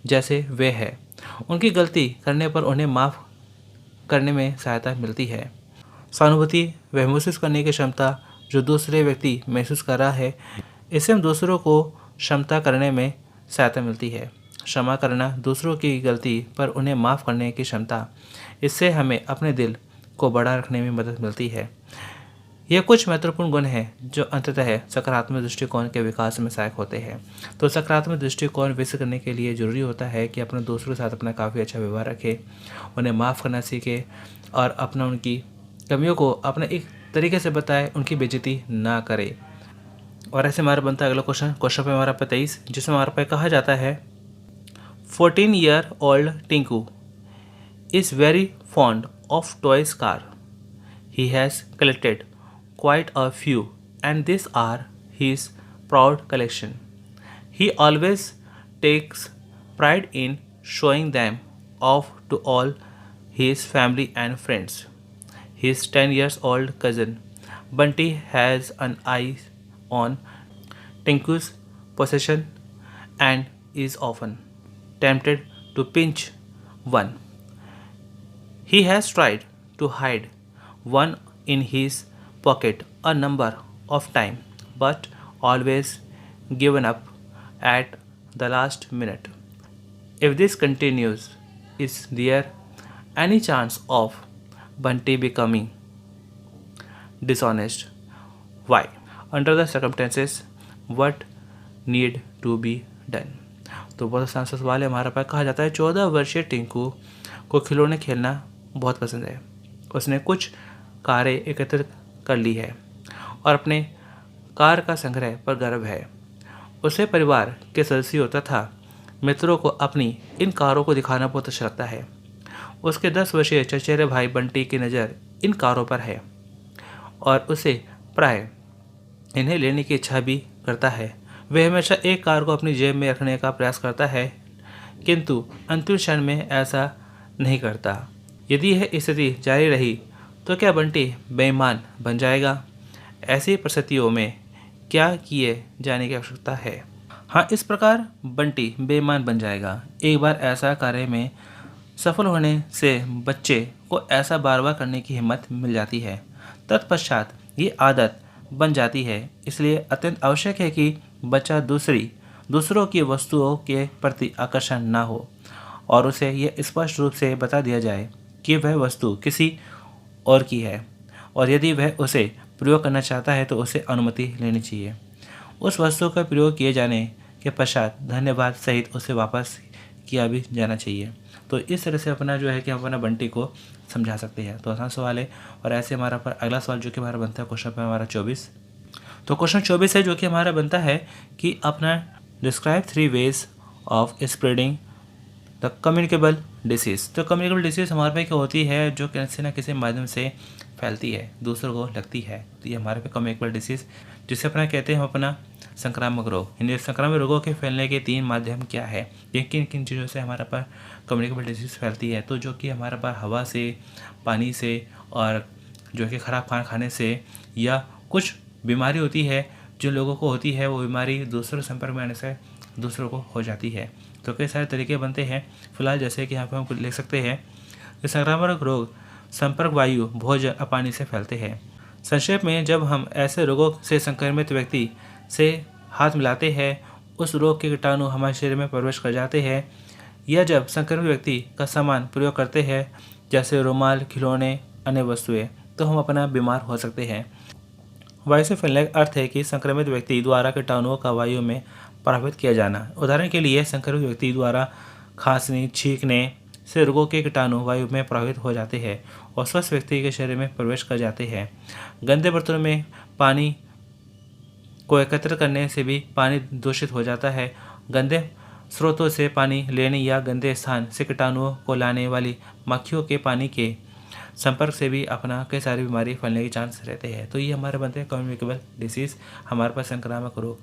जैसे वे है, उनकी गलती करने पर उन्हें माफ़ करने में सहायता मिलती है। सहानुभूति वह महसूस करने की क्षमता जो दूसरे व्यक्ति महसूस कर रहा है, इससे हम दूसरों को क्षमता करने में सहायता मिलती है। क्षमा करना दूसरों की गलती पर उन्हें माफ़ करने की क्षमता, इससे हमें अपने दिल को बड़ा रखने में मदद मिलती है। ये कुछ महत्वपूर्ण गुण हैं जो अंततः सकारात्मक दृष्टिकोण के विकास में सहायक होते हैं। तो सकारात्मक दृष्टिकोण विकसित करने के लिए ज़रूरी होता है कि अपने दूसरों के साथ अपना काफ़ी अच्छा व्यवहार रखें, उन्हें माफ़ करना सीखे और अपना उनकी कमियों को अपने एक तरीके से बताए, उनकी बेइज्जती ना करे। और ऐसे हमारा बनता है अगला क्वेश्चन पे हमारा 23, जिसमें हमारे पे कहा जाता है 14-year-old Tinku is very fond of toys car. He has collected quite a few, and these are his proud collection. He always takes pride in showing them off to all his family and friends. His 10 years old cousin Bunty has an eye on Tinku's possession and is often tempted to pinch one. He has tried to hide one in his pocket a number of times but always given up at the last minute. If this continues, is there any chance of Bunty becoming dishonest? Why? Under the circumstances, what need to be done? तो बहुत आसान सा सवाल है हमारा पास। कहा जाता है 14 वर्षीय टिंकू को खिलौने खेलना बहुत पसंद है। उसने कुछ कारें एकत्रित कर ली है और अपने कार का संग्रह पर गर्व है। उसे परिवार के सदस्यों तथा मित्रों को अपनी इन कारों को दिखाना बहुत अच्छा लगता है। उसके 10 वर्षीय चचेरे भाई बंटी की नज़र इन कारों पर है और उसे प्राय इन्हें लेने की इच्छा भी करता है। वह हमेशा एक कार को अपनी जेब में रखने का प्रयास करता है, किंतु अंतिम क्षण में ऐसा नहीं करता। यदि यह स्थिति जारी रही तो क्या बंटी बेईमान बन जाएगा? ऐसी परिस्थितियों में क्या किए जाने की आवश्यकता है? हाँ, इस प्रकार बंटी बेईमान बन जाएगा। एक बार ऐसा कार्य में सफल होने से बच्चे को ऐसा बार बार करने की हिम्मत मिल जाती है। तत्पश्चात ये आदत बन जाती है। इसलिए अत्यंत आवश्यक है कि बच्चा दूसरों की वस्तुओं के प्रति आकर्षण ना हो और उसे यह स्पष्ट रूप से बता दिया जाए कि वह वस्तु किसी और की है और यदि वह उसे प्रयोग करना चाहता है तो उसे अनुमति लेनी चाहिए। उस वस्तु का प्रयोग किए जाने के पश्चात धन्यवाद सहित उसे वापस किया भी जाना चाहिए। तो इस तरह से अपना जो है कि हम अपना बंटी को समझा सकते हैं। तो आसान सवाल है। और ऐसे हमारा पर अगला सवाल जो कि हमारा बनता है क्वेश्चन पर हमारा 24। तो क्वेश्चन 24 है जो कि हमारा बनता है कि अपना describe 3 ways of spreading the communicable disease. तो कम्युनिकेबल डिसीज़ हमारे पे क्या होती है जो किसी न किसी माध्यम से फैलती है, दूसरों को लगती है। तो ये हमारे पे कम्युनिकेबल डिसीज़ जिसे अपना कहते हैं हम अपना संक्रामक रोग। इन संक्रामक रोगों के फैलने के 3 माध्यम क्या है, किन किन चीज़ों से हमारे पर कम्युनिकेबल डिसीज़ फैलती है? तो जो कि हमारे पास हवा से, पानी से और जो कि ख़राब खाना खाने से, या कुछ बीमारी होती है जो लोगों को होती है, वो बीमारी दूसरों संपर्क में आने से दूसरों को हो जाती है। तो कई सारे तरीके बनते हैं। फिलहाल जैसे कि यहाँ पर हम लिख सकते हैं कि संक्रामक रोग संपर्क वायु, भोजन और पानी से फैलते हैं। संक्षेप में, जब हम ऐसे रोगों से संक्रमित व्यक्ति से हाथ मिलाते हैं, उस रोग के कीटाणु हमारे शरीर में प्रवेश कर जाते हैं, या जब संक्रमित व्यक्ति का सामान प्रयोग करते हैं जैसे रुमाल, खिलौने, अन्य वस्तुएं, तो हम अपना बीमार हो सकते हैं। वायु से फैलने का अर्थ है कि संक्रमित व्यक्ति द्वारा कीटाणुओं का वायु में प्रभावित किया जाना। उदाहरण के लिए, संक्रमित व्यक्ति द्वारा खांसने, छींकने से रोगों के कीटाणु वायु में प्रभावित हो जाते हैं और स्वस्थ व्यक्ति के शरीर में प्रवेश कर जाते हैं। गंदे बर्तनों में पानी को एकत्र करने से भी पानी दूषित हो जाता है। गंदे स्रोतों से पानी लेने या गंदे स्थान से कीटाणुओं को लाने वाली मक्खियों के पानी के संपर्क से भी अपना कई सारी बीमारी फैलने के चांस रहते हैं। तो ये हमारे बनते हैं कम्युनिकेबल डिसीज़, हमारे पास संक्रामक रोग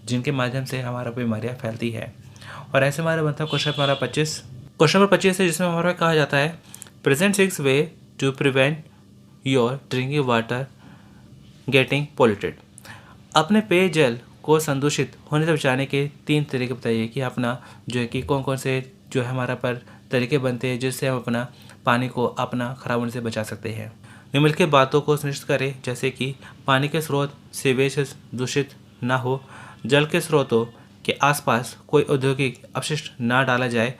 जिनके माध्यम से हमारा बीमारियाँ फैलती है। और ऐसे हमारा बनता है क्वेश्चन हमारा 25। क्वेश्चन नंबर 25 है जिसमें हमारा कहा जाता है present 6 way to prevent your drinking water getting polluted. अपने पेयजल को संदूषित होने से बचाने के 3 तरीके बताइए कि अपना जो है कि कौन कौन से जो है हमारा पर तरीके बनते हैं जिससे हम अपना पानी को अपना खराब होने से बचा सकते हैं। निम्नलिखित बातों को सुनिश्चित करें जैसे कि पानी के स्रोत सीवेज से दूषित ना हो, जल के स्रोतों के आसपास कोई औद्योगिक अपशिष्ट ना डाला जाए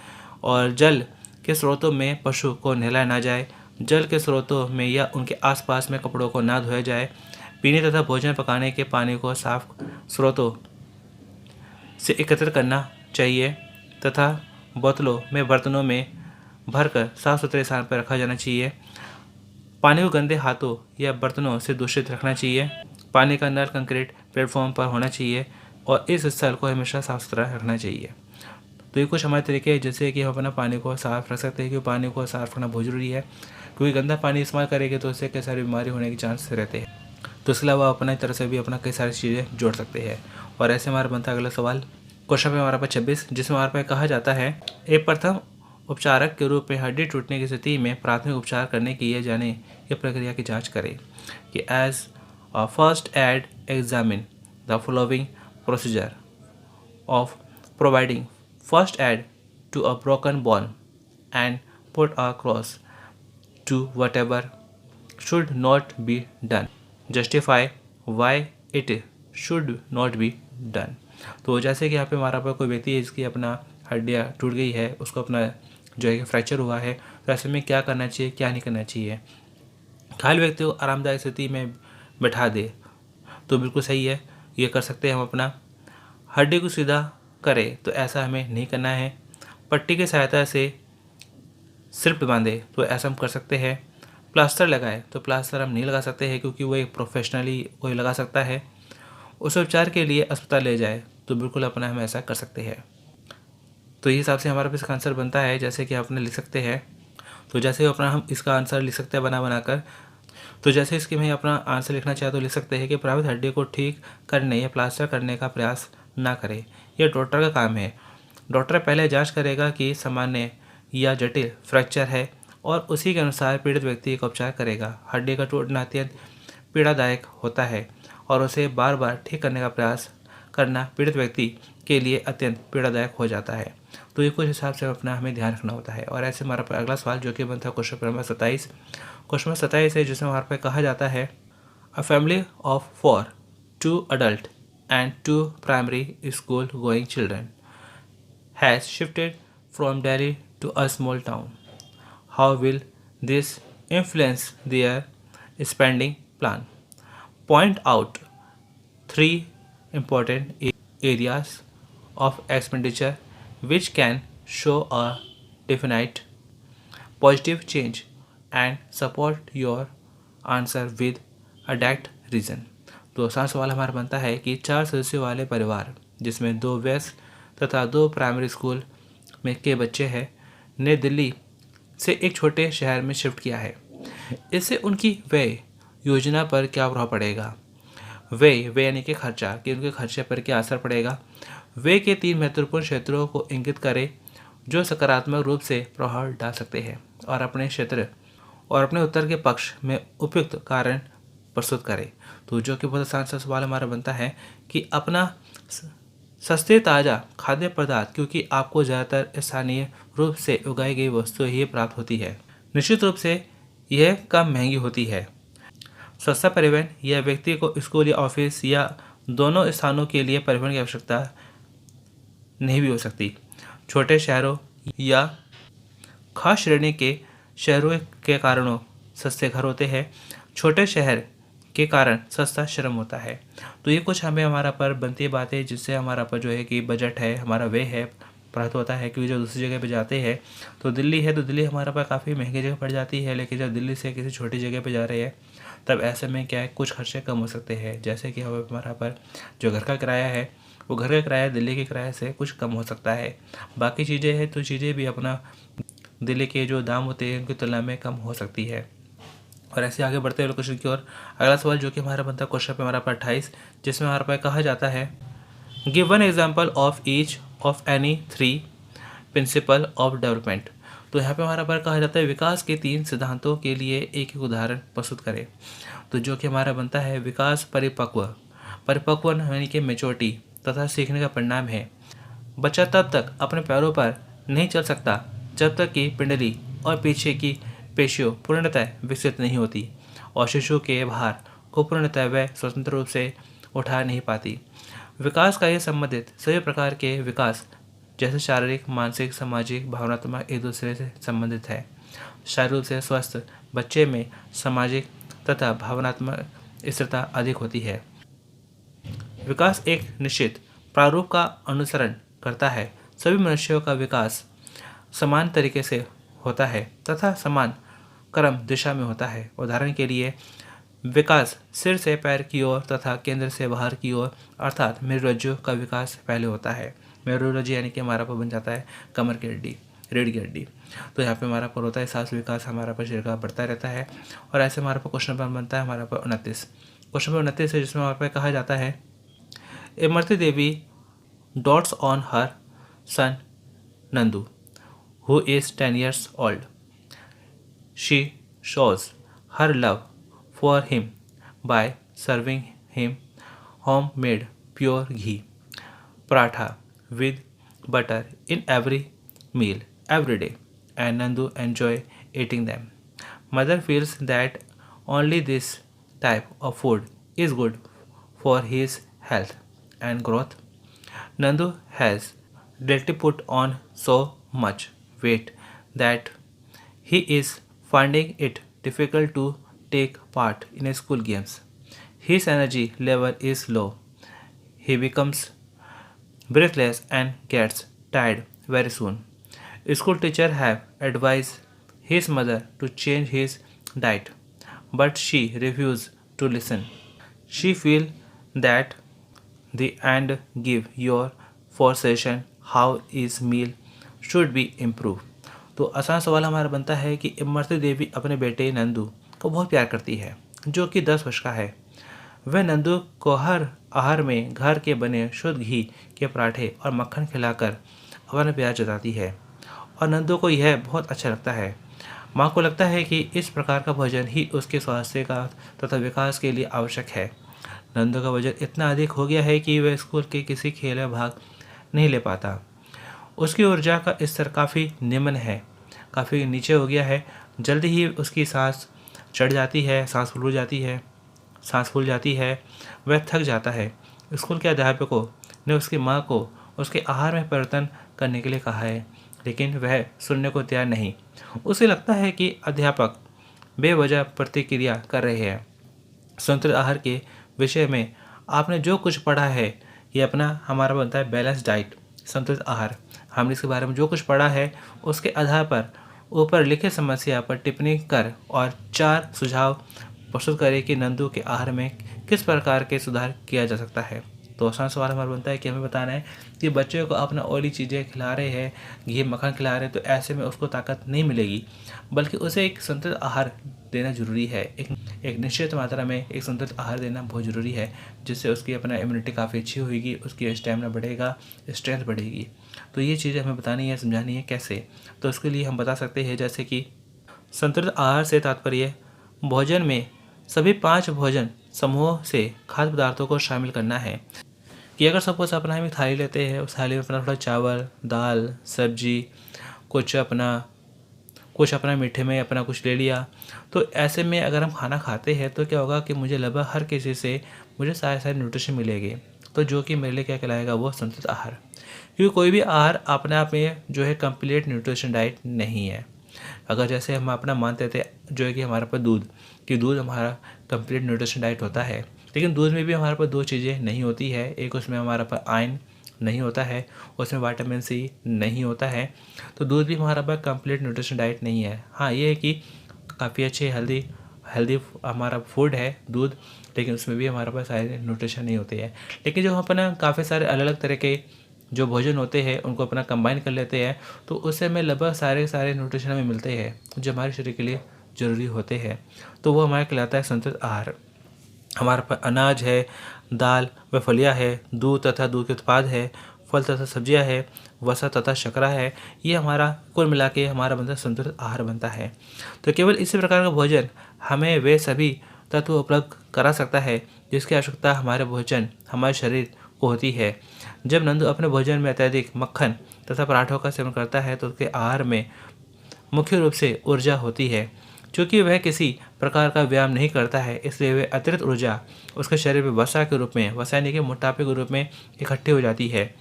और जल के स्रोतों में पशु को नहलाया ना जाए, जल के स्रोतों में या उनके आसपास में कपड़ों को ना धोया जाए, पीने तथा भोजन पकाने के पानी को साफ स्रोतों से एकत्र करना चाहिए तथा बोतलों में बर्तनों में भरकर साफ सुथरे स्थान पर रखा जाना चाहिए। पानी को गंदे हाथों या बर्तनों से दूषित रखना चाहिए। पानी का नल कंक्रीट प्लेटफॉर्म पर होना चाहिए और इस स्थल को हमेशा साफ सुथरा रखना चाहिए। तो ये कुछ हमारे तरीके हैं जैसे कि हम अपना पानी को साफ़ रख सकते हैं, क्योंकि पानी को साफ़ रखना बहुत ज़रूरी है, क्योंकि गंदा पानी इस्तेमाल करेंगे तो उससे कई सारी बीमारी होने के चांस रहते हैं। तो इसके अलावा अपना तरह से भी अपना कई सारी चीज़ें जोड़ सकते हैं। और ऐसे हमारा बनता है अगला सवाल, क्वेश्चन पे हमारा पास 26, जिसमें हमारे पास कहा जाता है एक प्रथम उपचारक के रूप में हड्डी टूटने की स्थिति में प्राथमिक उपचार करने की जाने की प्रक्रिया की जांच करें कि as first aid examine the following procedure of providing first aid to a broken bone and put a cross to whatever should not be done, justify why it should not be done। तो जैसे कि यहाँ पे हमारा पर कोई व्यक्ति है जिसकी अपना हड्डियाँ टूट गई है, उसको अपना जो है कि फ्रैक्चर हुआ है, तो ऐसे में क्या करना चाहिए, क्या नहीं करना चाहिए। घायल व्यक्ति को आरामदायक स्थिति में बैठा दे, तो बिल्कुल सही है, ये कर सकते हैं हम अपना। हड्डी को सीधा करें, तो ऐसा हमें नहीं करना है। पट्टी की सहायता से सिर पे बांधे, तो ऐसा हम कर सकते हैं। प्लास्टर लगाए, तो प्लास्टर हम नहीं लगा सकते हैं क्योंकि वो एक प्रोफेशनली कोई लगा सकता है। उस उपचार के लिए अस्पताल ले जाए, तो बिल्कुल अपना हम ऐसा कर सकते हैं। तो इस हिसाब से हमारा इसका आंसर बनता है, जैसे कि आपने लिख सकते हैं। तो जैसे अपना हम इसका आंसर लिख सकते हैं बना कर, तो जैसे इसके में अपना आंसर लिखना चाहे तो लिख सकते हैं कि प्रभावित हड्डी को ठीक करने या प्लास्टर करने का प्रयास ना करें, यह डॉक्टर का काम है। डॉक्टर पहले जांच करेगा कि सामान्य या जटिल फ्रैक्चर है और उसी के अनुसार पीड़ित व्यक्ति का उपचार करेगा। हड्डी का टूटना अत्यंत पीड़ादायक होता है और उसे बार बार ठीक करने का प्रयास करना पीड़ित व्यक्ति के लिए अत्यंत पीड़ादायक हो जाता है। तो ये कुछ हिसाब से अपना हमें ध्यान रखना होता है। और ऐसे हमारा अगला सवाल जो कि बनता है क्वेश्चन नंबर 27। क्वेश्चन नंबर 27 है जिसमें हमारे पे कहा जाता है a family of 4 2 adult and 2 primary school going children has shifted from Delhi to a small town. How will this influence their spending plan? Point out 3 important areas of expenditure which can show a definite positive change and support your answer with adapt reason। तो आसान सवाल हमारा बनता है कि 4 सदस्यों वाले परिवार जिसमें 2 वयस्क तथा 2 प्राइमरी स्कूल में के बच्चे हैं ने दिल्ली से एक छोटे शहर में शिफ्ट किया है। इससे उनकी व्यय योजना पर क्या प्रभाव पड़ेगा। व्यय यानी कि खर्चा, कि उनके खर्चे पर क्या असर पड़ेगा। व्यय के 3 महत्वपूर्ण क्षेत्रों को इंगित करें जो सकारात्मक रूप से प्रभाव डाल सकते हैं और अपने क्षेत्र और अपने उत्तर के पक्ष में उपयुक्त कारण प्रस्तुत करें। तो जो कि बहुत आसान सा सवाल हमारा बनता है कि अपना सस्ते ताज़ा खाद्य पदार्थ, क्योंकि आपको ज़्यादातर स्थानीय रूप से उगाई गई वस्तुएं ही प्राप्त होती है। निश्चित रूप से यह कम महंगी होती है। सस्ता परिवहन, यह व्यक्ति को स्कूल या ऑफिस या दोनों स्थानों के लिए परिवहन की आवश्यकता नहीं भी हो सकती। छोटे शहरों या खास श्रेणी के शहरों के कारणों सस्ते घर होते हैं। छोटे शहर के कारण सस्ता श्रम होता है। तो ये कुछ हमें हमारा पर बनती बातें जिससे हमारा पर जो है कि बजट है, हमारा व्यय है प्राप्त होता है। क्योंकि जब दूसरी जगह पे जाते हैं तो दिल्ली है, तो दिल्ली हमारा पर काफ़ी महंगी जगह पड़ जाती है, लेकिन जब दिल्ली से किसी छोटी जगह पे जा रहे हैं तब ऐसे में क्या है, कुछ खर्चे कम हो सकते हैं। जैसे कि हमारा पर जो घर का किराया है, वो घर का किराया दिल्ली के किराए से कुछ कम हो सकता है। बाकी चीज़ें हैं तो चीज़ें भी अपना दिल्ली के जो दाम होते हैं उनकी तुलना में कम हो सकती है। और ऐसे आगे बढ़ते हैं क्वेश्चन की ओर। अगला सवाल जो कि हमारा बनता है क्वेश्चन पे हमारा पर 28, जिसमें हमारा पर कहा जाता है give one example of each of any 3 principle of development. तो यहाँ पे हमारा पर कहा जाता है विकास के 3 सिद्धांतों के लिए एक उदाहरण प्रस्तुत करें। तो जो कि हमारा बनता है विकास परिपक्व यानी कि मेच्योरिटी तथा सीखने का परिणाम है। बच्चा तब तक अपने पैरों पर नहीं चल सकता जब तक कि पिंडली और पीछे की पेशियों पूर्णतः विकसित नहीं होती और शिशु के भार को पूर्णतः वह स्वतंत्र रूप से उठा नहीं पाती। विकास का यह संबंधित सभी प्रकार के विकास जैसे शारीरिक, मानसिक, सामाजिक, भावनात्मक एक दूसरे से संबंधित है। शारीरिक रूप से स्वस्थ बच्चे में सामाजिक तथा भावनात्मक स्थिरता अधिक होती है। विकास एक निश्चित प्रारूप का अनुसरण करता है। सभी मनुष्यों का विकास समान तरीके से होता है तथा समान क्रम दिशा में होता है। उदाहरण के लिए विकास सिर से पैर की ओर तथा केंद्र से बाहर की ओर अर्थात मेरुरज्जु का विकास पहले होता है। मेरुरज्जु यानी कि हमारा पर बन जाता है कमर की हड्डी, रीढ़ की हड्डी। तो यहाँ पे हमारा पर होता है सांस विकास, हमारा पर शरीर का बढ़ता रहता है। और ऐसे हमारा पर क्वेश्चन नंबर बनता है हमारा पर 29। क्वेश्चन नंबर 29 है जिसमें हमारे पर कहा जाता है Imarti Devi dotes on her son Nandu, who is 10 years old. She shows her love for him by serving him homemade pure ghee paratha with butter in every meal every day, and Nandu enjoy eating them. Mother feels that only this type of food is good for his health and growth. Nandu has lately put on so much weight that he is finding it difficult to take part in school games. His energy level is low. He becomes breathless and gets tired very soon. School teacher have advised his mother to change his diet, but she refused to listen. She feel that the and give your for session how is meal should be improve। तो आसान सवाल हमारा बनता है कि इमरती देवी अपने बेटे नंदू को बहुत प्यार करती है, जो कि 10 वर्ष का है। वह नंदू को हर आहार में घर के बने शुद्ध घी के पराठे और मक्खन खिलाकर अपना प्यार जताती है, और नंदू को यह बहुत अच्छा लगता है। माँ को लगता है कि इस प्रकार का भोजन ही उसके स्वास्थ्य का तथा विकास के लिए आवश्यक है। नंदू का वजन इतना अधिक हो गया है कि वह स्कूल के किसी खेल में भाग नहीं ले पाता। उसकी ऊर्जा का स्तर काफ़ी निम्न है, काफ़ी नीचे हो गया है। जल्दी ही उसकी सांस चढ़ जाती है, सांस फूल जाती है, वह थक जाता है। स्कूल के अध्यापकों ने उसकी माँ को उसके आहार में परिवर्तन करने के लिए कहा है, लेकिन वह सुनने को तैयार नहीं। उसे लगता है कि अध्यापक बेवजह प्रतिक्रिया कर रहे हैं। संतुलित आहार के विषय में आपने जो कुछ पढ़ा है ये अपना हमारा बनता है बैलेंस डाइट, संतुलित आहार। हमने इसके बारे में जो कुछ पढ़ा है उसके आधार पर ऊपर लिखे समस्या पर टिप्पणी कर और 4 सुझाव प्रस्तुत करें कि नंदू के आहार में किस प्रकार के सुधार किया जा सकता है। तो आसान सवाल हमारा बनता है कि हमें बताना है कि बच्चे को अपना ऑयली चीज़ें खिला रहे हैं, घी मक्खन खिला रहे हैं, तो ऐसे में उसको ताकत नहीं मिलेगी, बल्कि उसे एक संतुलित आहार देना जरूरी है। एक निश्चित मात्रा में एक संतुलित आहार देना बहुत ज़रूरी है, जिससे उसकी अपना इम्यूनिटी काफ़ी अच्छी होगी, उसकी स्टेमिना बढ़ेगा, स्ट्रेंथ बढ़ेगी। तो ये चीज़ें हमें बतानी है, समझानी है कैसे। तो उसके लिए हम बता सकते हैं जैसे कि संतुलित आहार से तात्पर्य भोजन में सभी 5 भोजन समूहों से खाद्य पदार्थों को शामिल करना है। कि अगर सपोज अपना हम थाली लेते हैं, उस थाली में अपना थोड़ा चावल, दाल, सब्जी, कुछ अपना मीठे में अपना कुछ ले लिया, तो ऐसे में अगर हम खाना खाते हैं तो क्या होगा कि मुझे लगभग हर किसी से मुझे सारे न्यूट्रिशन मिलेंगे, तो जो कि मेरे लिए क्या कहलाएगा, वो संतुलित आहार। क्योंकि कोई भी आहार अपने आप में जो है कंप्लीट न्यूट्रिशन डाइट नहीं है। अगर जैसे हम अपना मानते थे जो है कि हमारे पास दूध हमारा कंप्लीट न्यूट्रिशन डाइट होता है, लेकिन दूध में भी हमारे पास 2 चीज़ें नहीं होती है। एक उसमें हमारे पास आयरन नहीं होता है, उसमें विटामिन सी नहीं होता है, तो दूध भी हमारा पास कंप्लीट न्यूट्रिशन डाइट नहीं है। हाँ, ये है कि काफ़ी अच्छे हेल्दी हमारा फूड है दूध, लेकिन उसमें भी हमारे पास सारे न्यूट्रिशन नहीं होते हैं। लेकिन जो अपना काफ़ी सारे अलग अलग तरह के जो भोजन होते हैं उनको अपना कंबाइन कर लेते हैं, तो उससे हमें लगभग सारे न्यूट्रिशन हमें मिलते हैं जो हमारे शरीर के लिए ज़रूरी होते हैं। तो वो हमारा कहलाता है संतुलित आहार। हमारे पास अनाज है, दाल व फलियाँ है, दूध तथा दूध के उत्पाद है, फल तथा सब्जियां है, वसा तथा शर्करा है। ये हमारा कुल मिला के हमारा बनता संतुलित आहार बनता है। तो केवल इसी प्रकार का भोजन हमें वे सभी तत्व उपलब्ध करा सकता है जिसकी आवश्यकता हमारे शरीर को होती है। जब नंदू अपने भोजन में अत्यधिक मक्खन तथा पराठों का सेवन करता है तो उसके आहार में मुख्य रूप से ऊर्जा होती है। चूँकि वह किसी प्रकार का व्यायाम नहीं करता है, इसलिए वह अतिरिक्त ऊर्जा उसके शरीर में वसा के रूप में, वसा यानी कि मोटापे के रूप में इकट्ठी हो जाती है।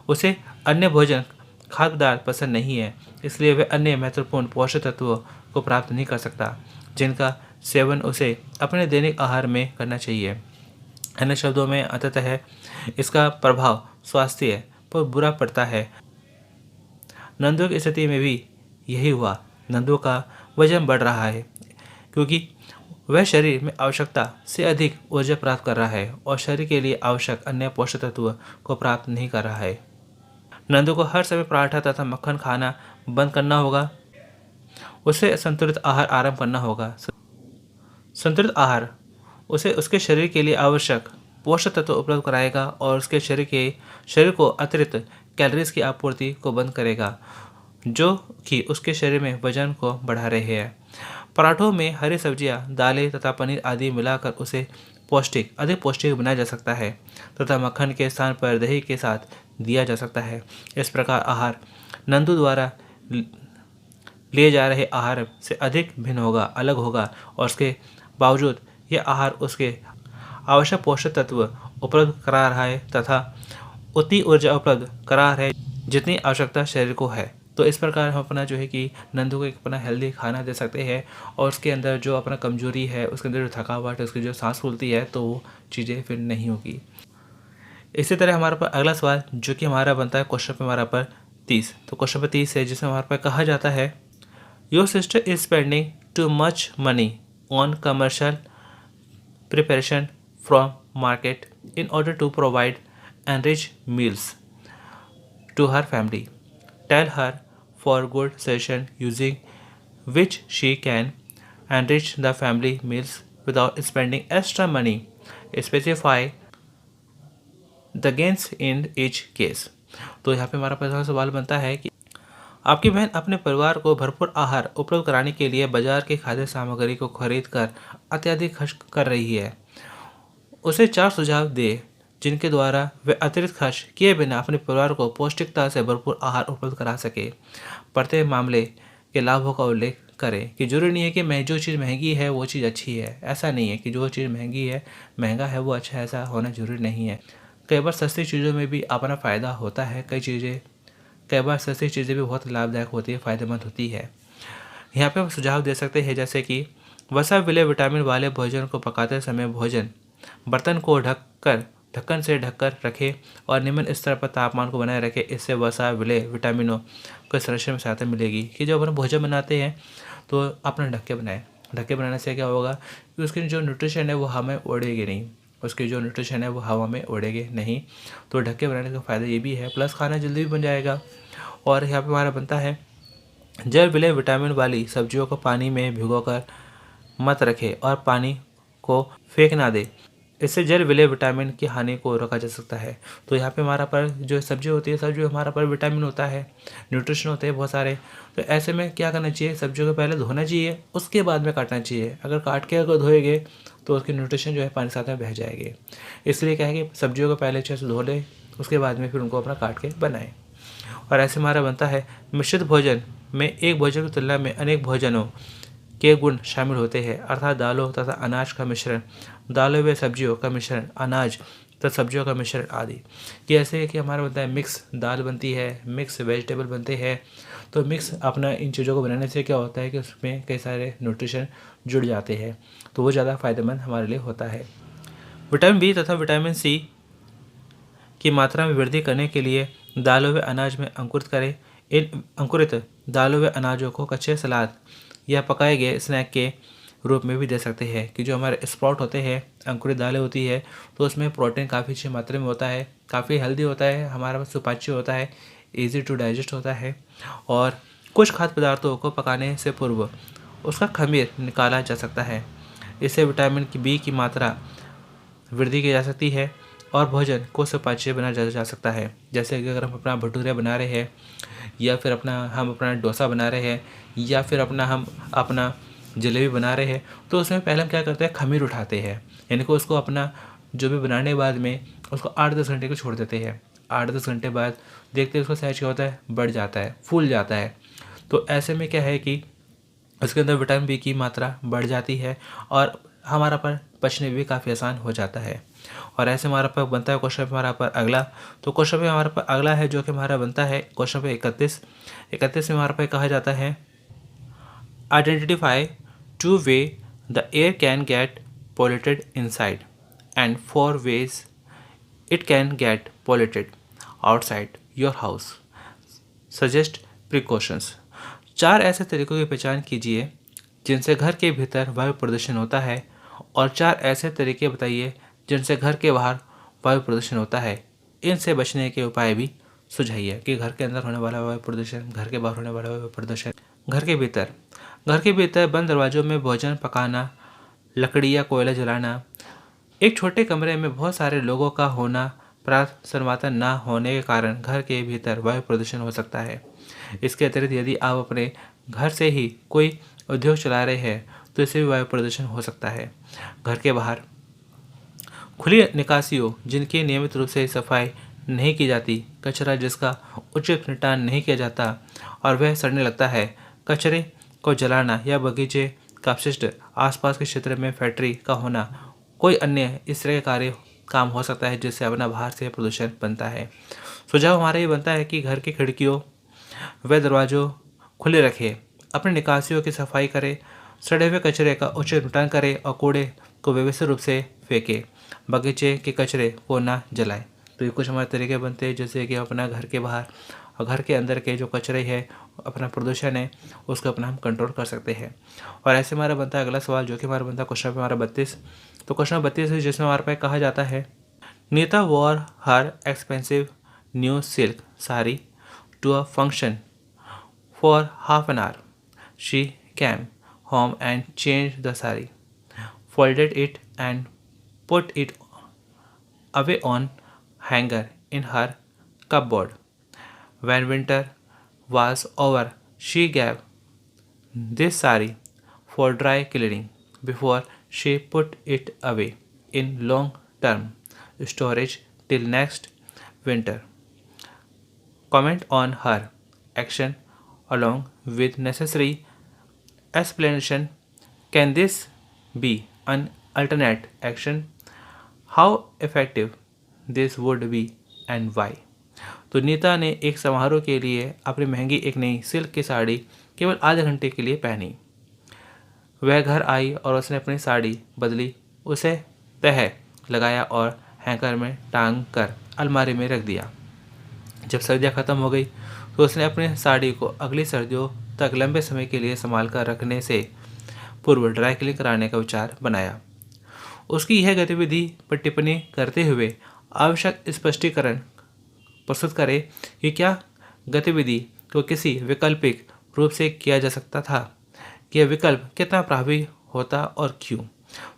उसे अन्य भोजन खाद्य पदार्थ पसंद नहीं है, इसलिए वह अन्य महत्वपूर्ण पोषक तत्वों को प्राप्त नहीं कर सकता, जिनका सेवन उसे अपने दैनिक आहार में करना चाहिए। अन्य शब्दों में अंततः इसका प्रभाव स्वास्थ्य पर बुरा पड़ता है। नंदू की स्थिति में भी यही हुआ। नंदू का वजन बढ़ रहा है क्योंकि वह शरीर में आवश्यकता से अधिक ऊर्जा प्राप्त कर रहा है और शरीर के लिए आवश्यक अन्य पोषक तत्व को प्राप्त नहीं कर रहा है। नंदू को हर समय पराठा तथा मक्खन खाना बंद करना होगा। उसे संतुलित आहार आरंभ करना होगा। संतुलित आहार उसे उसके शरीर के लिए आवश्यक पोषक तत्व उपलब्ध कराएगा और उसके शरीर को अतिरिक्त कैलोरीज की आपूर्ति को बंद करेगा, जो कि उसके शरीर में वजन को बढ़ा रहे हैं। पराठों में हरी सब्जियां, दालें तथा पनीर आदि मिलाकर उसे अधिक पौष्टिक बनाया जा सकता है तथा मक्खन के स्थान पर दही के साथ दिया जा सकता है। इस प्रकार आहार नंदू द्वारा लिए जा रहे आहार से अधिक भिन्न होगा, अलग होगा और उसके बावजूद यह आहार उसके आवश्यक पोषक तत्व उपलब्ध करा रहा है तथा उतनी ऊर्जा उपलब्ध करा रहा है जितनी आवश्यकता शरीर को है। तो इस प्रकार हम अपना जो है कि नंदू को एक अपना हेल्दी खाना दे सकते हैं और उसके अंदर जो अपना कमजोरी है, उसके अंदर जो थकावट है, उसकी जो सांस फूलती है, तो वो चीज़ें फिर नहीं होगी। इसी तरह हमारे पास अगला सवाल जो कि हमारा बनता है क्वेश्चन पे हमारा पर 30। तो क्वेश्चन पे 30 है जिसमें हमारे पास कहा जाता है your sister is spending too much money on commercial preparation from market in order to provide enriched meals to her family. Tell her for good suggestion using which she can enrich the family meals without spending extra money. Specify the gains in each case. तो यहाँ पे हमारा पहला सवाल बनता है कि आपकी बहन अपने परिवार को भरपूर आहार उपलब्ध कराने के लिए बाजार की खाद्य सामग्री को खरीद कर अत्यधिक खर्च कर रही है। उसे 4 सुझाव दे जिनके द्वारा वे अतिरिक्त खर्च किए बिना अपने परिवार को पौष्टिकता से भरपूर आहार उपलब्ध करा सके। प्रत्येक मामले के लाभों का उल्लेख करें कि जरूरी नहीं है कि जो चीज़ महंगी है वो चीज़ अच्छी है। ऐसा नहीं है कि जो चीज़ महंगा है वो अच्छा है, ऐसा होना जरूरी नहीं है। कई बार सस्ती चीज़ों में भी अपना फ़ायदा होता है। कई बार सस्ती चीज़ें भी बहुत लाभदायक होती है, फ़ायदेमंद होती है। यहाँ पे हम सुझाव दे सकते हैं जैसे कि वसा मिले विटामिन वाले भोजन को पकाते समय भोजन बर्तन को ढक्कन से ढककर रखें और निम्न स्तर पर तापमान को बनाए रखें। इससे वसा विले विटामिनों को संरक्षण में सहायता मिलेगी। कि जब अपन भोजन बनाते हैं तो अपना ढक्के बनाएं। ढक्के बनाने से क्या होगा कि उसकी जो न्यूट्रिशन है वो हमें उड़ेगी नहीं, तो ढक्के बनाने का फ़ायदा ये भी है, प्लस खाना जल्दी भी बन जाएगा। और यहाँ पे हमारा बनता है जल विलय विटामिन वाली सब्जियों को पानी में भिगोकर मत रखें और पानी को फेंक ना दे। इससे जल विलय विटामिन की हानि को रोका जा सकता है। तो यहाँ पे हमारा पर जो सब्जी होती है, सब्जी हमारा पर विटामिन होता है, न्यूट्रिशन होते हैं बहुत सारे। तो ऐसे में क्या करना चाहिए, सब्जियों को पहले धोना चाहिए, उसके बाद में काटना चाहिए। अगर काट के अगर धोएंगे तो उसकी न्यूट्रिशन जो है पानी के साथ में बह जाएगी। इसलिए क्या है कि सब्जियों को पहले अच्छे से धो लें, उसके बाद में फिर उनको अपना काट के बनाएं। और ऐसे हमारा बनता है मिश्रित भोजन में एक भोजन की तुलना में अनेक भोजनों के गुण शामिल होते हैं, अर्थात दालों तथा अनाज का मिश्रण, दालों व सब्जियों का मिश्रण, अनाज तथा सब्जियों का मिश्रण आदि। कि ऐसे कि हमारा बनता है मिक्स दाल बनती है, मिक्स वेजिटेबल बनते हैं। तो मिक्स अपना इन चीज़ों को बनाने से क्या होता है कि उसमें कई सारे न्यूट्रिशन जुड़ जाते हैं, तो वो ज़्यादा फायदेमंद हमारे लिए होता है। विटामिन बी तथा विटामिन सी की मात्रा में वृद्धि करने के लिए दालों व अनाज में अंकुरित करें। इन अंकुरित दालों व अनाजों को कच्चे सलाद या पकाए गए स्नैक के रूप में भी दे सकते हैं। कि जो हमारे स्प्राउट होते हैं, अंकुरित दालें होती है, तो उसमें प्रोटीन काफ़ी अच्छी मात्रा में होता है, काफ़ी हेल्दी होता है, हमारा पास सुपाच्य होता है, इजी टू डाइजेस्ट होता है। और कुछ खाद्य पदार्थों को पकाने से पूर्व उसका खमीर निकाला जा सकता है। इससे विटामिन बी की मात्रा वृद्धि की जा सकती है और भोजन को सुपाच्य बनाया जा सकता है। जैसे कि अगर हम अपना भटूरे बना रहे हैं या फिर हम अपना डोसा बना रहे हैं या फिर हम अपना जलेबी बना रहे हैं, तो उसमें पहले हम क्या करते हैं, खमीर उठाते हैं, यानी कि उसको अपना जो भी बनाने के बाद में उसको 8-10 घंटे को छोड़ देते हैं। 8-10 घंटे बाद देखते हैं उसका साइज क्या होता है, बढ़ जाता है, फूल जाता है। तो ऐसे में क्या है कि उसके अंदर विटामिन बी की मात्रा बढ़ जाती है और हमारा पर पचने भी काफ़ी आसान हो जाता है। और ऐसे हमारा पर बनता है क्वेश्चन हमारा पर अगला। तो क्वेश्चन पे हमारा पर अगला है जो कि हमारा बनता है क्वेश्चन पे 31 में हमारा पर कहा जाता है identify 2 way the air can get polluted inside and 4 ways it can get polluted outside your house. Suggest precautions. 4 ऐसे तरीकों की पहचान कीजिए जिनसे घर के भीतर वायु प्रदूषण होता है और 4 ऐसे तरीके बताइए जिनसे घर के बाहर वायु प्रदूषण होता है। इनसे बचने के उपाय भी सुझाइए कि घर के अंदर होने वाला वायु प्रदूषण, घर के बाहर होने वाला वायु प्रदूषण। घर के भीतर बंद दरवाजों में भोजन पकाना, लकड़ी या कोयला जलाना, एक छोटे कमरे में बहुत सारे लोगों का होना, पर्याप्त संवातन न होने के कारण घर के भीतर वायु प्रदूषण हो सकता है। इसके अतिरिक्त यदि आप अपने घर से ही कोई उद्योग चला रहे हैं तो इससे भी वायु प्रदूषण हो सकता है। घर के बाहर खुली निकासियों जिनकी नियमित रूप से सफाई नहीं की जाती, कचरा जिसका उचित निपटान नहीं किया जाता और वह सड़ने लगता है, कचरे को जलाना या बगीचे का अपशिष्ट आसपास के क्षेत्र में फैक्ट्री का होना, कोई अन्य इस तरह के काम हो सकता है जिससे अपना बाहर से प्रदूषण बनता है। सुझाव हमारा ये बनता है कि घर की खिड़कियों व दरवाजों खुले रखें, अपनी निकासियों की सफाई करें, सड़े हुए कचरे का उचित निपटान करें और कूड़े को व्यवस्थित रूप से फेंकें, बगीचे के कचरे को ना जलाएं। तो ये कुछ हमारे तरीके बनते हैं जैसे कि अपना घर के बाहर और घर के अंदर के जो कचरे है, अपना प्रदूषण है, उसको अपना हम कंट्रोल कर सकते हैं। और ऐसे हमारा बनता है अगला सवाल जो कि हमारा बनता है क्वेश्चन नंबर हमारा 32। तो क्वेश्चन नंबर 32 है जिसमें हमारे पास कहा जाता है, Nita wore her expensive new silk sari to a function for half an hour. She came home and changed the sari, folded it and put it away on hanger in her cupboard. When winter was over, she gave this sari for dry cleaning before she put it away in long-term storage till next winter. Comment on her action along with necessary explanation. Can this be an alternate action? How effective this would be and why? तो नीता ने एक समारोह के लिए अपनी महंगी एक नई सिल्क की साड़ी केवल आधे घंटे के लिए पहनी। वह घर आई और उसने अपनी साड़ी बदली, उसे तह लगाया और हैंगर में टांग कर अलमारी में रख दिया। जब सर्दियाँ ख़त्म हो गई तो उसने अपनी साड़ी को अगली सर्दियों तक लंबे समय के लिए संभाल कर रखने से पूर्व ड्राई क्लीन कराने का विचार बनाया। उसकी यह गतिविधि पर टिप्पणी करते हुए आवश्यक स्पष्टीकरण प्रस्तुत करें कि क्या गतिविधि को किसी वैकल्पिक रूप से किया जा सकता था, कि यह विकल्प कितना प्रभावी होता और क्यों।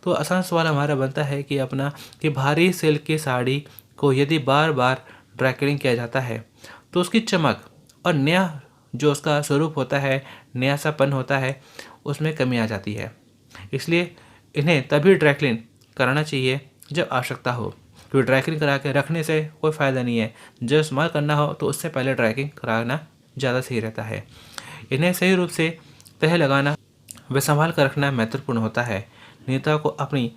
तो आसान सवाल हमारा बनता है कि अपना कि भारी सिल्क की साड़ी को यदि बार बार ड्राई क्लीन किया जाता है तो उसकी चमक और नया जो उसका स्वरूप होता है, नया सापन होता है, उसमें कमी आ जाती है। इसलिए इन्हें तभी ड्राई क्लीन कराना चाहिए जब आवश्यकता हो, क्योंकि ड्राई क्लीन करा के रखने से कोई फ़ायदा नहीं है। जब इस्तेमाल करना हो तो उससे पहले ड्राई क्लीन कराना ज़्यादा सही रहता है। इन्हें सही रूप से तह लगाना व संभाल कर रखना महत्वपूर्ण होता है। नेता को अपनी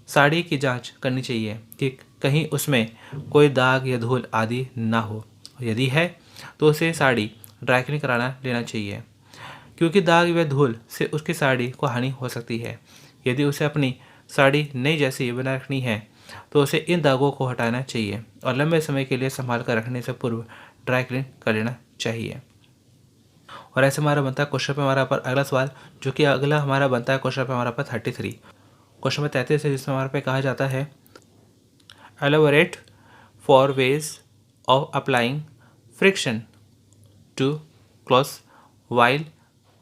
साड़ी की जांच करनी चाहिए कि कहीं उसमें कोई दाग या धूल आदि ना हो, यदि है तो उसे साड़ी ड्राई क्लीन कराना लेना चाहिए, क्योंकि दाग व धूल से उसकी साड़ी को हानि हो सकती है। यदि उसे अपनी साड़ी नई जैसी बना रखनी है तो उसे इन दागों को हटाना चाहिए और लंबे समय के लिए संभाल कर रखने से पूर्व ड्राई क्लीन कर लेना चाहिए। और ऐसे हमारा बनता है क्वेश्चन पे हमारा पर अगला सवाल जो कि अगला हमारा बनता है क्वेश्चन पे हमारा पर 33। क्वेश्चन में 33 है जिसमें हमारे पे कहा जाता है, elaborate four ways of applying friction to clothes while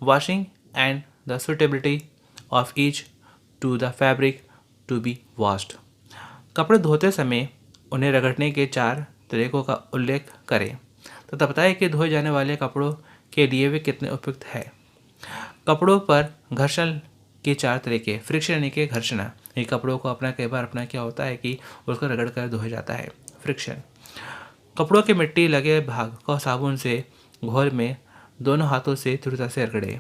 washing and the suitability of each to the fabric to be washed. कपड़े धोते समय उन्हें रगड़ने के 4 तरीकों का उल्लेख करें तथा बताएं कि धोए जाने वाले कपड़ों के लिए वे कितने उपयुक्त है। कपड़ों पर घर्षण के 4 तरीके, फ्रिक्शन यानी कि घर्षणा, ये कपड़ों को अपना कई बार अपना क्या होता है कि उसको रगड़ कर धोया जाता है। फ्रिक्शन, कपड़ों के मिट्टी लगे भाग को साबुन से घोल में दोनों हाथों से दृढ़ता से रगड़ें।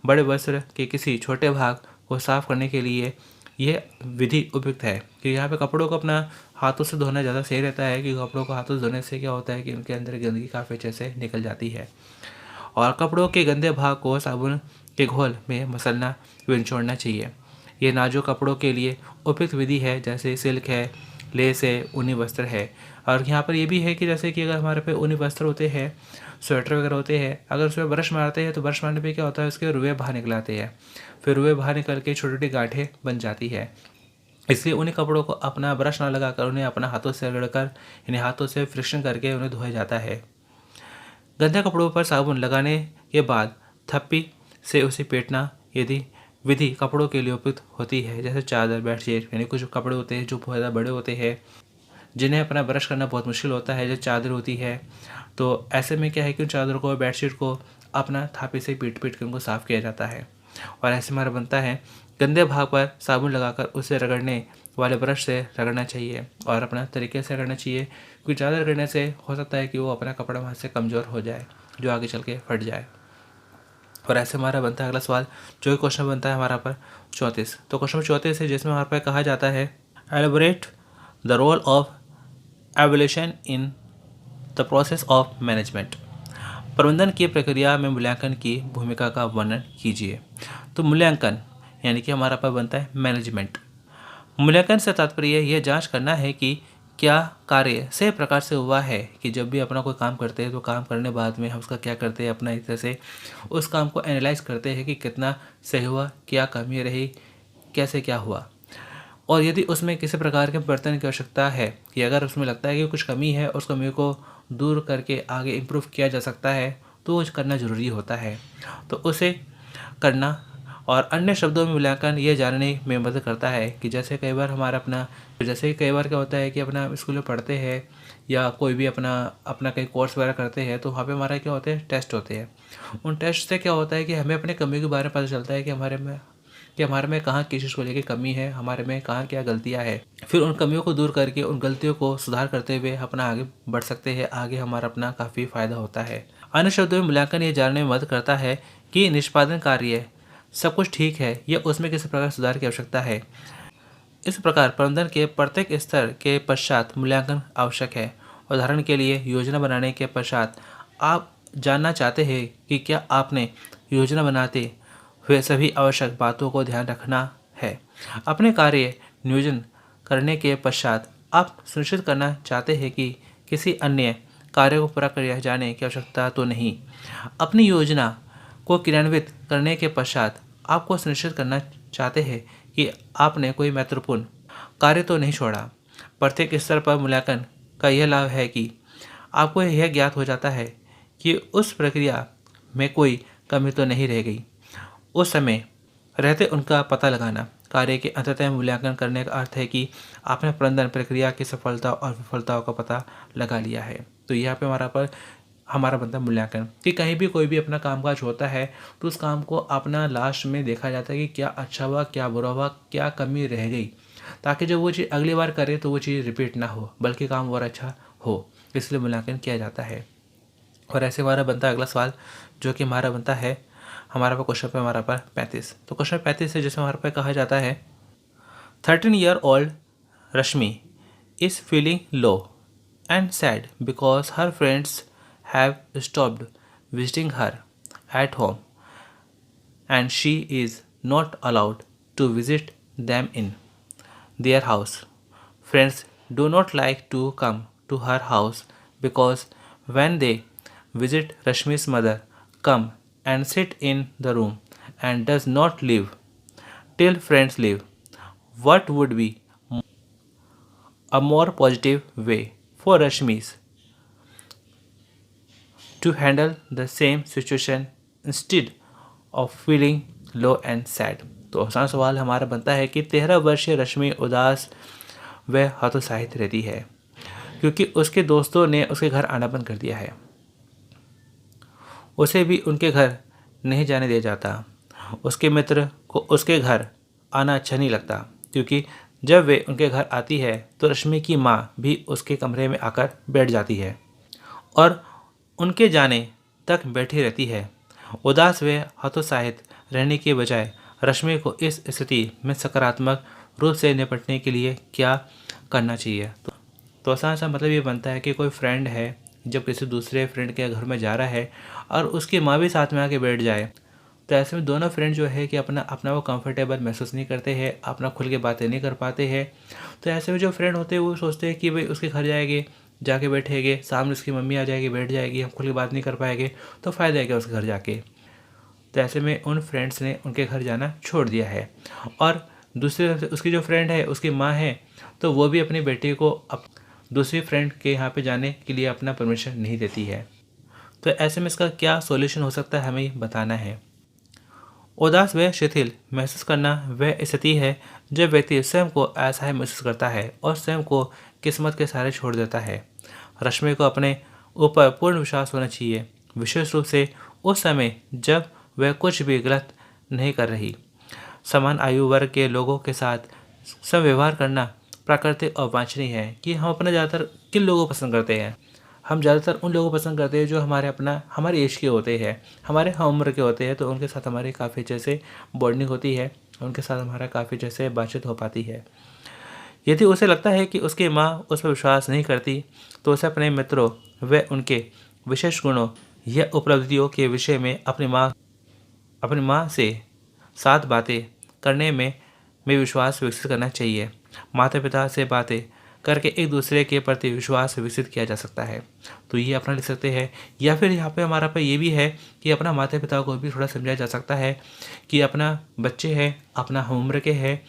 बड़े वस्त्र के किसी छोटे भाग को साफ करने के लिए यह विधि उपयुक्त है कि यहाँ पे कपड़ों को अपना हाथों से धोना ज़्यादा सही रहता है, कि कपड़ों को हाथों से धोने से क्या होता है कि उनके अंदर गंदगी काफ़ी अच्छे से निकल जाती है। और कपड़ों के गंदे भाग को साबुन के घोल में मसलना व निचोड़ना चाहिए। ये नाजुक कपड़ों के लिए उपयुक्त विधि है, जैसे सिल्क है, लेस है, ऊनी वस्त्र है। और यहाँ पर ये भी है कि जैसे कि अगर हमारे पे ऊनी वस्त्र होते हैं, स्वेटर वगैरह होते हैं, अगर उसमें ब्रश मारते हैं तो ब्रश मारने पे क्या होता है उसके रुए बाहर निकल आते हैं, फिर रुए बाहर निकल के छोटी छोटी गांठें बन जाती है। इसलिए उन्हीं कपड़ों को अपना ब्रश ना लगाकर उन्हें अपना हाथों से रगड़कर यानी हाथों से फ्रिक्शन करके उन्हें धोया जाता है। गंदे कपड़ों पर साबुन लगाने के बाद थप्पी से उसे पेटना यदि विधि कपड़ों के लिए उपयुक्त होती है, जैसे चादर, बेडशीट, यानी कुछ कपड़े होते हैं जो बहुत ज़्यादा बड़े होते हैं जिन्हें अपना ब्रश करना बहुत मुश्किल होता है, जो चादर होती है, तो ऐसे में क्या है कि उन चादरों को, बेडशीट को अपना थापी से पीट पीट के उनको साफ़ किया जाता है। और ऐसे हमारा बनता है गंदे भाग पर साबुन लगाकर उसे रगड़ने वाले ब्रश से रगड़ना चाहिए और अपना तरीके से रगड़ना चाहिए, क्योंकि ज़्यादा रगड़ने से हो सकता है कि वो अपना कपड़ा वहाँ से कमज़ोर हो जाए, जो आगे चल के फट जाए। और ऐसे हमारा बनता है अगला सवाल, जो कि क्वेश्चन बनता है हमारा पर 34। तो क्वेश्चन 34 है जिसमें हमारे पर कहा जाता है, elaborate the role of evolution in the process of management. प्रबंधन की प्रक्रिया में मूल्यांकन की भूमिका का वर्णन कीजिए। तो मूल्यांकन यानी कि हमारा पर बनता है मैनेजमेंट। मूल्यांकन से तात्पर्य यह जांच करना है कि क्या कार्य सही प्रकार से हुआ है, कि जब भी अपना कोई काम करते हैं तो काम करने बाद में हम उसका क्या करते हैं, अपना एक तरह से उस काम को एनालाइज करते हैं कि कितना सही हुआ, क्या कमी रही, कैसे क्या हुआ। और यदि उसमें किसी प्रकार के परिवर्तन की आवश्यकता है, कि अगर उसमें लगता है कि कुछ कमी है, उस कमी को दूर करके आगे इम्प्रूव किया जा सकता है, तो वो करना ज़रूरी होता है, तो उसे करना। और अन्य शब्दों में मूल्यांकन ये जानने में मदद करता है कि जैसे कई बार कई बार क्या होता है कि अपना स्कूल में पढ़ते हैं या कोई भी अपना अपना कहीं कोर्स वगैरह करते हैं, तो वहाँ पे हमारा क्या होते हैं, टेस्ट होते हैं। उन टेस्ट से क्या होता है कि हमें अपने कमी के बारे में पता चलता है कि हमारे में कहाँ किस चीज़ को लेकर कमी है, हमारे में कहाँ क्या गलतियाँ हैं। फिर उन कमियों को दूर करके उन गलतियों को सुधार करते हुए अपना आगे बढ़ सकते हैं, आगे हमारा अपना काफ़ी फायदा होता है। अन्य शब्दों में मूल्यांकन ये जानने में मदद करता है कि निष्पादन कार्य सब कुछ ठीक है या उसमें किसी प्रकार सुधार की आवश्यकता है। इस प्रकार प्रबंधन के प्रत्येक स्तर के पश्चात मूल्यांकन आवश्यक है। उदाहरण के लिए योजना बनाने के पश्चात आप जानना चाहते हैं कि क्या आपने योजना बनाते हुए सभी आवश्यक बातों को ध्यान रखना है। अपने कार्य नियोजन करने के पश्चात आप सुनिश्चित करना चाहते हैं कि किसी अन्य कार्य को पूरा किया जाने की आवश्यकता तो नहीं। अपनी योजना को क्रियान्वित करने के पश्चात आपको सुनिश्चित करना चाहते हैं कि आपने कोई महत्वपूर्ण कार्य तो नहीं छोड़ा। प्रत्येक स्तर पर मूल्यांकन का यह लाभ है कि आपको यह ज्ञात हो जाता है कि उस प्रक्रिया में कोई कमी तो नहीं रह गई। उस समय रहते उनका पता लगाना। कार्य के अंततः मूल्यांकन करने का अर्थ है कि आपने प्रबंधन प्रक्रिया की सफलता और विफलताओं का पता लगा लिया है। तो यहाँ पे हमारा बनता है मूल्यांकन, कि कहीं भी कोई भी अपना कामकाज होता है तो उस काम को अपना लास्ट में देखा जाता है कि क्या अच्छा हुआ, क्या बुरा हुआ, क्या कमी रह गई, ताकि जब वो चीज़ अगली बार करे तो वो चीज़ रिपीट ना हो, बल्कि काम और अच्छा हो। इसलिए मूल्यांकन किया जाता है। और ऐसे हमारा बनता है अगला सवाल, जो कि हमारा बनता है हमारा पर क्वेश्चन पे हमारा पर 35। तो क्वेश्चन 35 है जिसमें हमारे पे कहा जाता है, 13-year-old Rashmi is feeling low and sad because her friends have stopped visiting her at home and she is not allowed to visit them in their house. Friends do not like to come to her house because when they visit, Rashmi's mother come and sit in the room and does not leave till friends leave. What would be a more positive way for Rashmi's to handle the same situation instead of feeling low and sad? तो आसान सवाल हमारा बनता है कि 13 वर्षीय रश्मि उदास व हतोत्साहित रहती है क्योंकि उसके दोस्तों ने उसके घर आना बंद कर दिया है। उसे भी उनके घर नहीं जाने दिया जाता। उसके मित्र को उसके घर आना अच्छा नहीं लगता क्योंकि जब वे उनके घर आती है तो रश्मि की माँ भी उसके कमरे में आकर बैठ जाती है और उनके जाने तक बैठी रहती है। उदास व हतोत्साहित रहने के बजाय रश्मि को इस स्थिति में सकारात्मक रूप से निपटने के लिए क्या करना चाहिए? तो आसान सा मतलब ये बनता है कि कोई फ्रेंड है जब किसी दूसरे फ्रेंड के घर में जा रहा है और उसकी माँ भी साथ में आके बैठ जाए, तो ऐसे में दोनों फ्रेंड जो है कि अपना अपना वो कंफर्टेबल महसूस नहीं करते हैं, अपना खुल के बातें नहीं कर पाते हैं। तो ऐसे में जो फ्रेंड होते हैं वो सोचते हैं कि भाई उसके घर जाएंगे, जाके बैठेंगे, सामने उसकी मम्मी आ जाएगी, बैठ जाएगी, हम खुल के बात नहीं कर पाएंगे, तो फ़ायदा है क्या उसके घर जाके। तो ऐसे में उन फ्रेंड्स ने उनके घर जाना छोड़ दिया है और दूसरी तरफ से उसकी जो फ्रेंड है, उसकी माँ है, तो वो भी अपनी बेटी को दूसरी फ्रेंड के यहाँ पे जाने के लिए अपना परमिशन नहीं देती है। तो ऐसे में इसका क्या सॉल्यूशन हो सकता है, हमें बताना है। उदास व शिथिल महसूस करना वह स्थिति है जब व्यक्ति स्वयं को असहाय महसूस करता है और स्वयं को किस्मत के सहारे छोड़ देता है। रश्मि को अपने ऊपर पूर्ण विश्वास होना चाहिए, विशेष रूप से उस समय जब वह कुछ भी गलत नहीं कर रही। समान आयु वर्ग के लोगों के साथ समव्यवहार करना प्राकृतिक और वांछनीय है। कि हम अपना ज़्यादातर किन लोगों को पसंद करते हैं? हम ज़्यादातर उन लोगों को पसंद करते हैं जो हमारे एज के होते हैं, हमारे हम उम्र के होते हैं, तो उनके साथ हमारी काफ़ी जैसे बॉन्डिंग होती है, उनके साथ हमारा काफ़ी जैसे बातचीत हो पाती है। यदि उसे लगता है कि उसकी माँ उस पर विश्वास नहीं करती, तो उसे अपने मित्रों व उनके विशेष गुणों या उपलब्धियों के विषय में अपनी माँ से साथ बातें करने में विश्वास विकसित करना चाहिए। माता पिता से बातें करके एक दूसरे के प्रति विश्वास विकसित किया जा सकता है। तो ये अपना लिख सकते हैं। या फिर यहाँ पे हमारा पे ये भी है कि अपना माता पिता को भी थोड़ा समझाया जा सकता है कि अपना बच्चे हैं, अपना हम उम्र के हैं,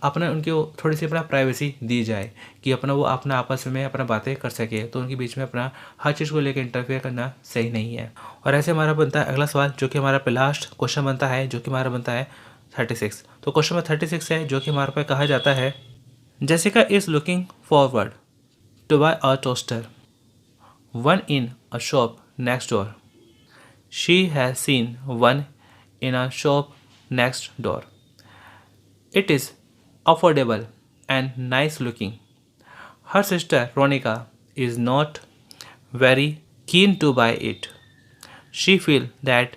अपना उनको थोड़ी सी अपना प्राइवेसी दी जाए कि वो अपना आपस में अपना बातें कर सके। तो उनके बीच में अपना हर चीज़ को लेकर इंटरफेयर करना सही नहीं है। और ऐसे हमारा बनता है अगला सवाल, जो कि हमारा पे लास्ट क्वेश्चन बनता है, जो कि हमारा बनता है 36। तो क्वेश्चन नंबर 36 है, जो कि हमारे पे कहा जाता है, Jessica is looking forward to buy a toaster, one in a shop next door. She has seen one in a shop next door. It is affordable and nice looking. Her sister Ronica is not very keen to buy it. She feels that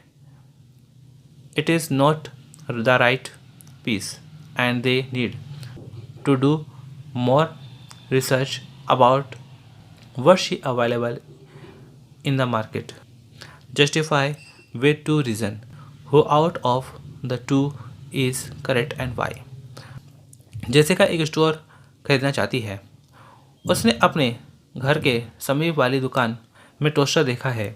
it is not the right piece and they need to do more research about what she available in the market. Justify with two reason. Who out of the two is correct and why? Jessica एक store खरीदना चाहती है। उसने अपने घर के समीप वाली दुकान में टोस्टर देखा है।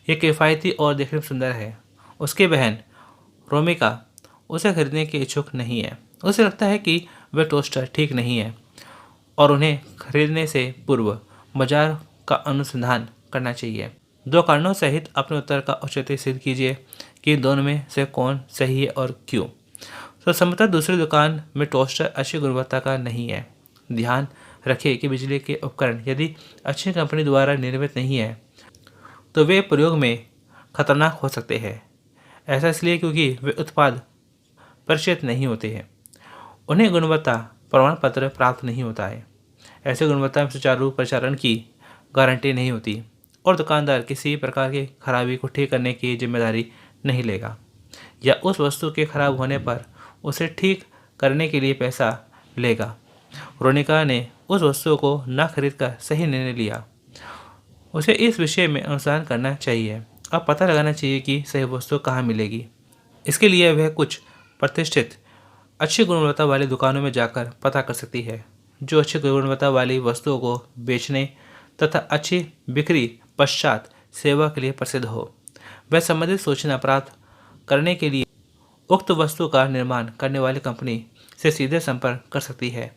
यह किफ़ायती और देखने में सुंदर है। उसकी बहन रोमिका उसे खरीदने के इच्छुक नहीं है। उसे लगता है कि वह टोस्टर ठीक नहीं है और उन्हें खरीदने से पूर्व बाजार का अनुसंधान करना चाहिए। दो कारणों सहित अपने उत्तर का औचित्य सिद्ध कीजिए कि दोनों में से कौन सही है और क्यों। तो संभवतः दूसरी दुकान में टोस्टर अच्छी गुणवत्ता का नहीं है। ध्यान रखें कि बिजली के उपकरण यदि अच्छी कंपनी द्वारा निर्मित नहीं है तो वे प्रयोग में खतरनाक हो सकते हैं। ऐसा इसलिए क्योंकि वे उत्पाद परिचित नहीं होते हैं, उन्हें गुणवत्ता प्रमाण पत्र प्राप्त नहीं होता है। ऐसे गुणवत्ता में सुचारू परिचालन की गारंटी नहीं होती और दुकानदार किसी प्रकार की खराबी को ठीक करने की जिम्मेदारी नहीं लेगा या उस वस्तु के खराब होने पर उसे ठीक करने के लिए पैसा लेगा। रोनिका ने उस वस्तु को न खरीद कर सही निर्णय लिया। उसे इस विषय में अनुसंधान करना चाहिए। अब पता लगाना चाहिए कि सही वस्तु कहाँ मिलेगी। इसके लिए वह कुछ प्रतिष्ठित अच्छी गुणवत्ता वाली दुकानों में जाकर पता कर सकती है, जो अच्छी गुणवत्ता वाली वस्तुओं को बेचने तथा अच्छी बिक्री पश्चात सेवा के लिए प्रसिद्ध हो। वह संबंधित सूचना प्राप्त करने के लिए उक्त वस्तु का निर्माण करने वाली कंपनी से सीधे संपर्क कर सकती है।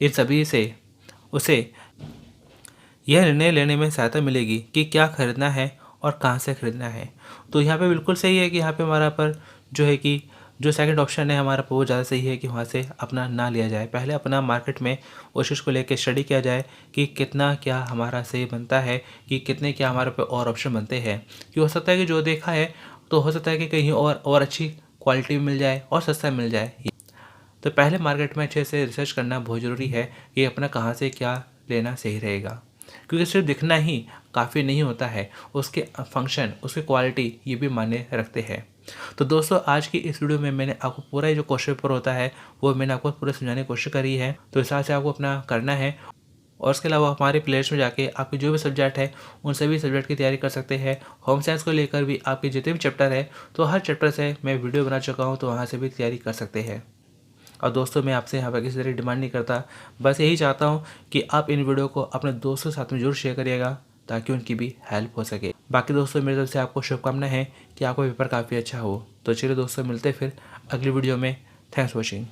इन सभी से उसे यह निर्णय लेने में सहायता मिलेगी कि क्या खरीदना है और कहाँ से खरीदना है। तो यहाँ पे बिल्कुल सही है कि यहाँ पे हमारा पर जो है कि जो सेकंड ऑप्शन है हमारा पर वो ज़्यादा सही है कि वहाँ से अपना ना लिया जाए। पहले अपना मार्केट में उस चीज़ को लेकर स्टडी किया जाए कि कितना क्या हमारा सही बनता है, कि कितने क्या हमारे पे और ऑप्शन बनते हैं। कि हो सकता है कि जो देखा है तो हो सकता है कि कहीं और अच्छी क्वालिटी मिल जाए और सस्ता मिल जाए। तो पहले मार्केट में अच्छे से रिसर्च करना बहुत ज़रूरी है कि अपना कहाँ से क्या लेना सही रहेगा, क्योंकि सिर्फ दिखना ही काफ़ी नहीं होता है, उसके फंक्शन, उसकी क्वालिटी ये भी मायने रखते हैं। तो दोस्तों आज की इस वीडियो में मैंने आपको पूरा जो क्वेश्चन पेपर होता है वो मैंने आपको पूरा समझाने की कोशिश करी है। तो इस हिसाब से आपको अपना करना है और उसके अलावा हमारे प्लेलिस्ट में जाके आपके जो भी सब्जेक्ट है उन सभी सब्जेक्ट की तैयारी कर सकते हैं। होम साइंस को लेकर भी आपके जितने भी चैप्टर है तो हर चैप्टर से मैं वीडियो बना चुका हूँ, तो वहाँ से भी तैयारी कर सकते हैं। और दोस्तों मैं आपसे यहाँ पर किसी तरह डिमांड नहीं करता, बस यही चाहता हूँ कि आप इन वीडियो को अपने दोस्तों के साथ में जरूर शेयर करिएगा ताकि उनकी भी हेल्प हो सके। बाकी दोस्तों मेरी तरफ से आपको शुभकामनाएं है कि आपका पेपर काफ़ी अच्छा हो। तो चलिए दोस्तों मिलते हैं फिर अगली वीडियो में। Thanks for watching.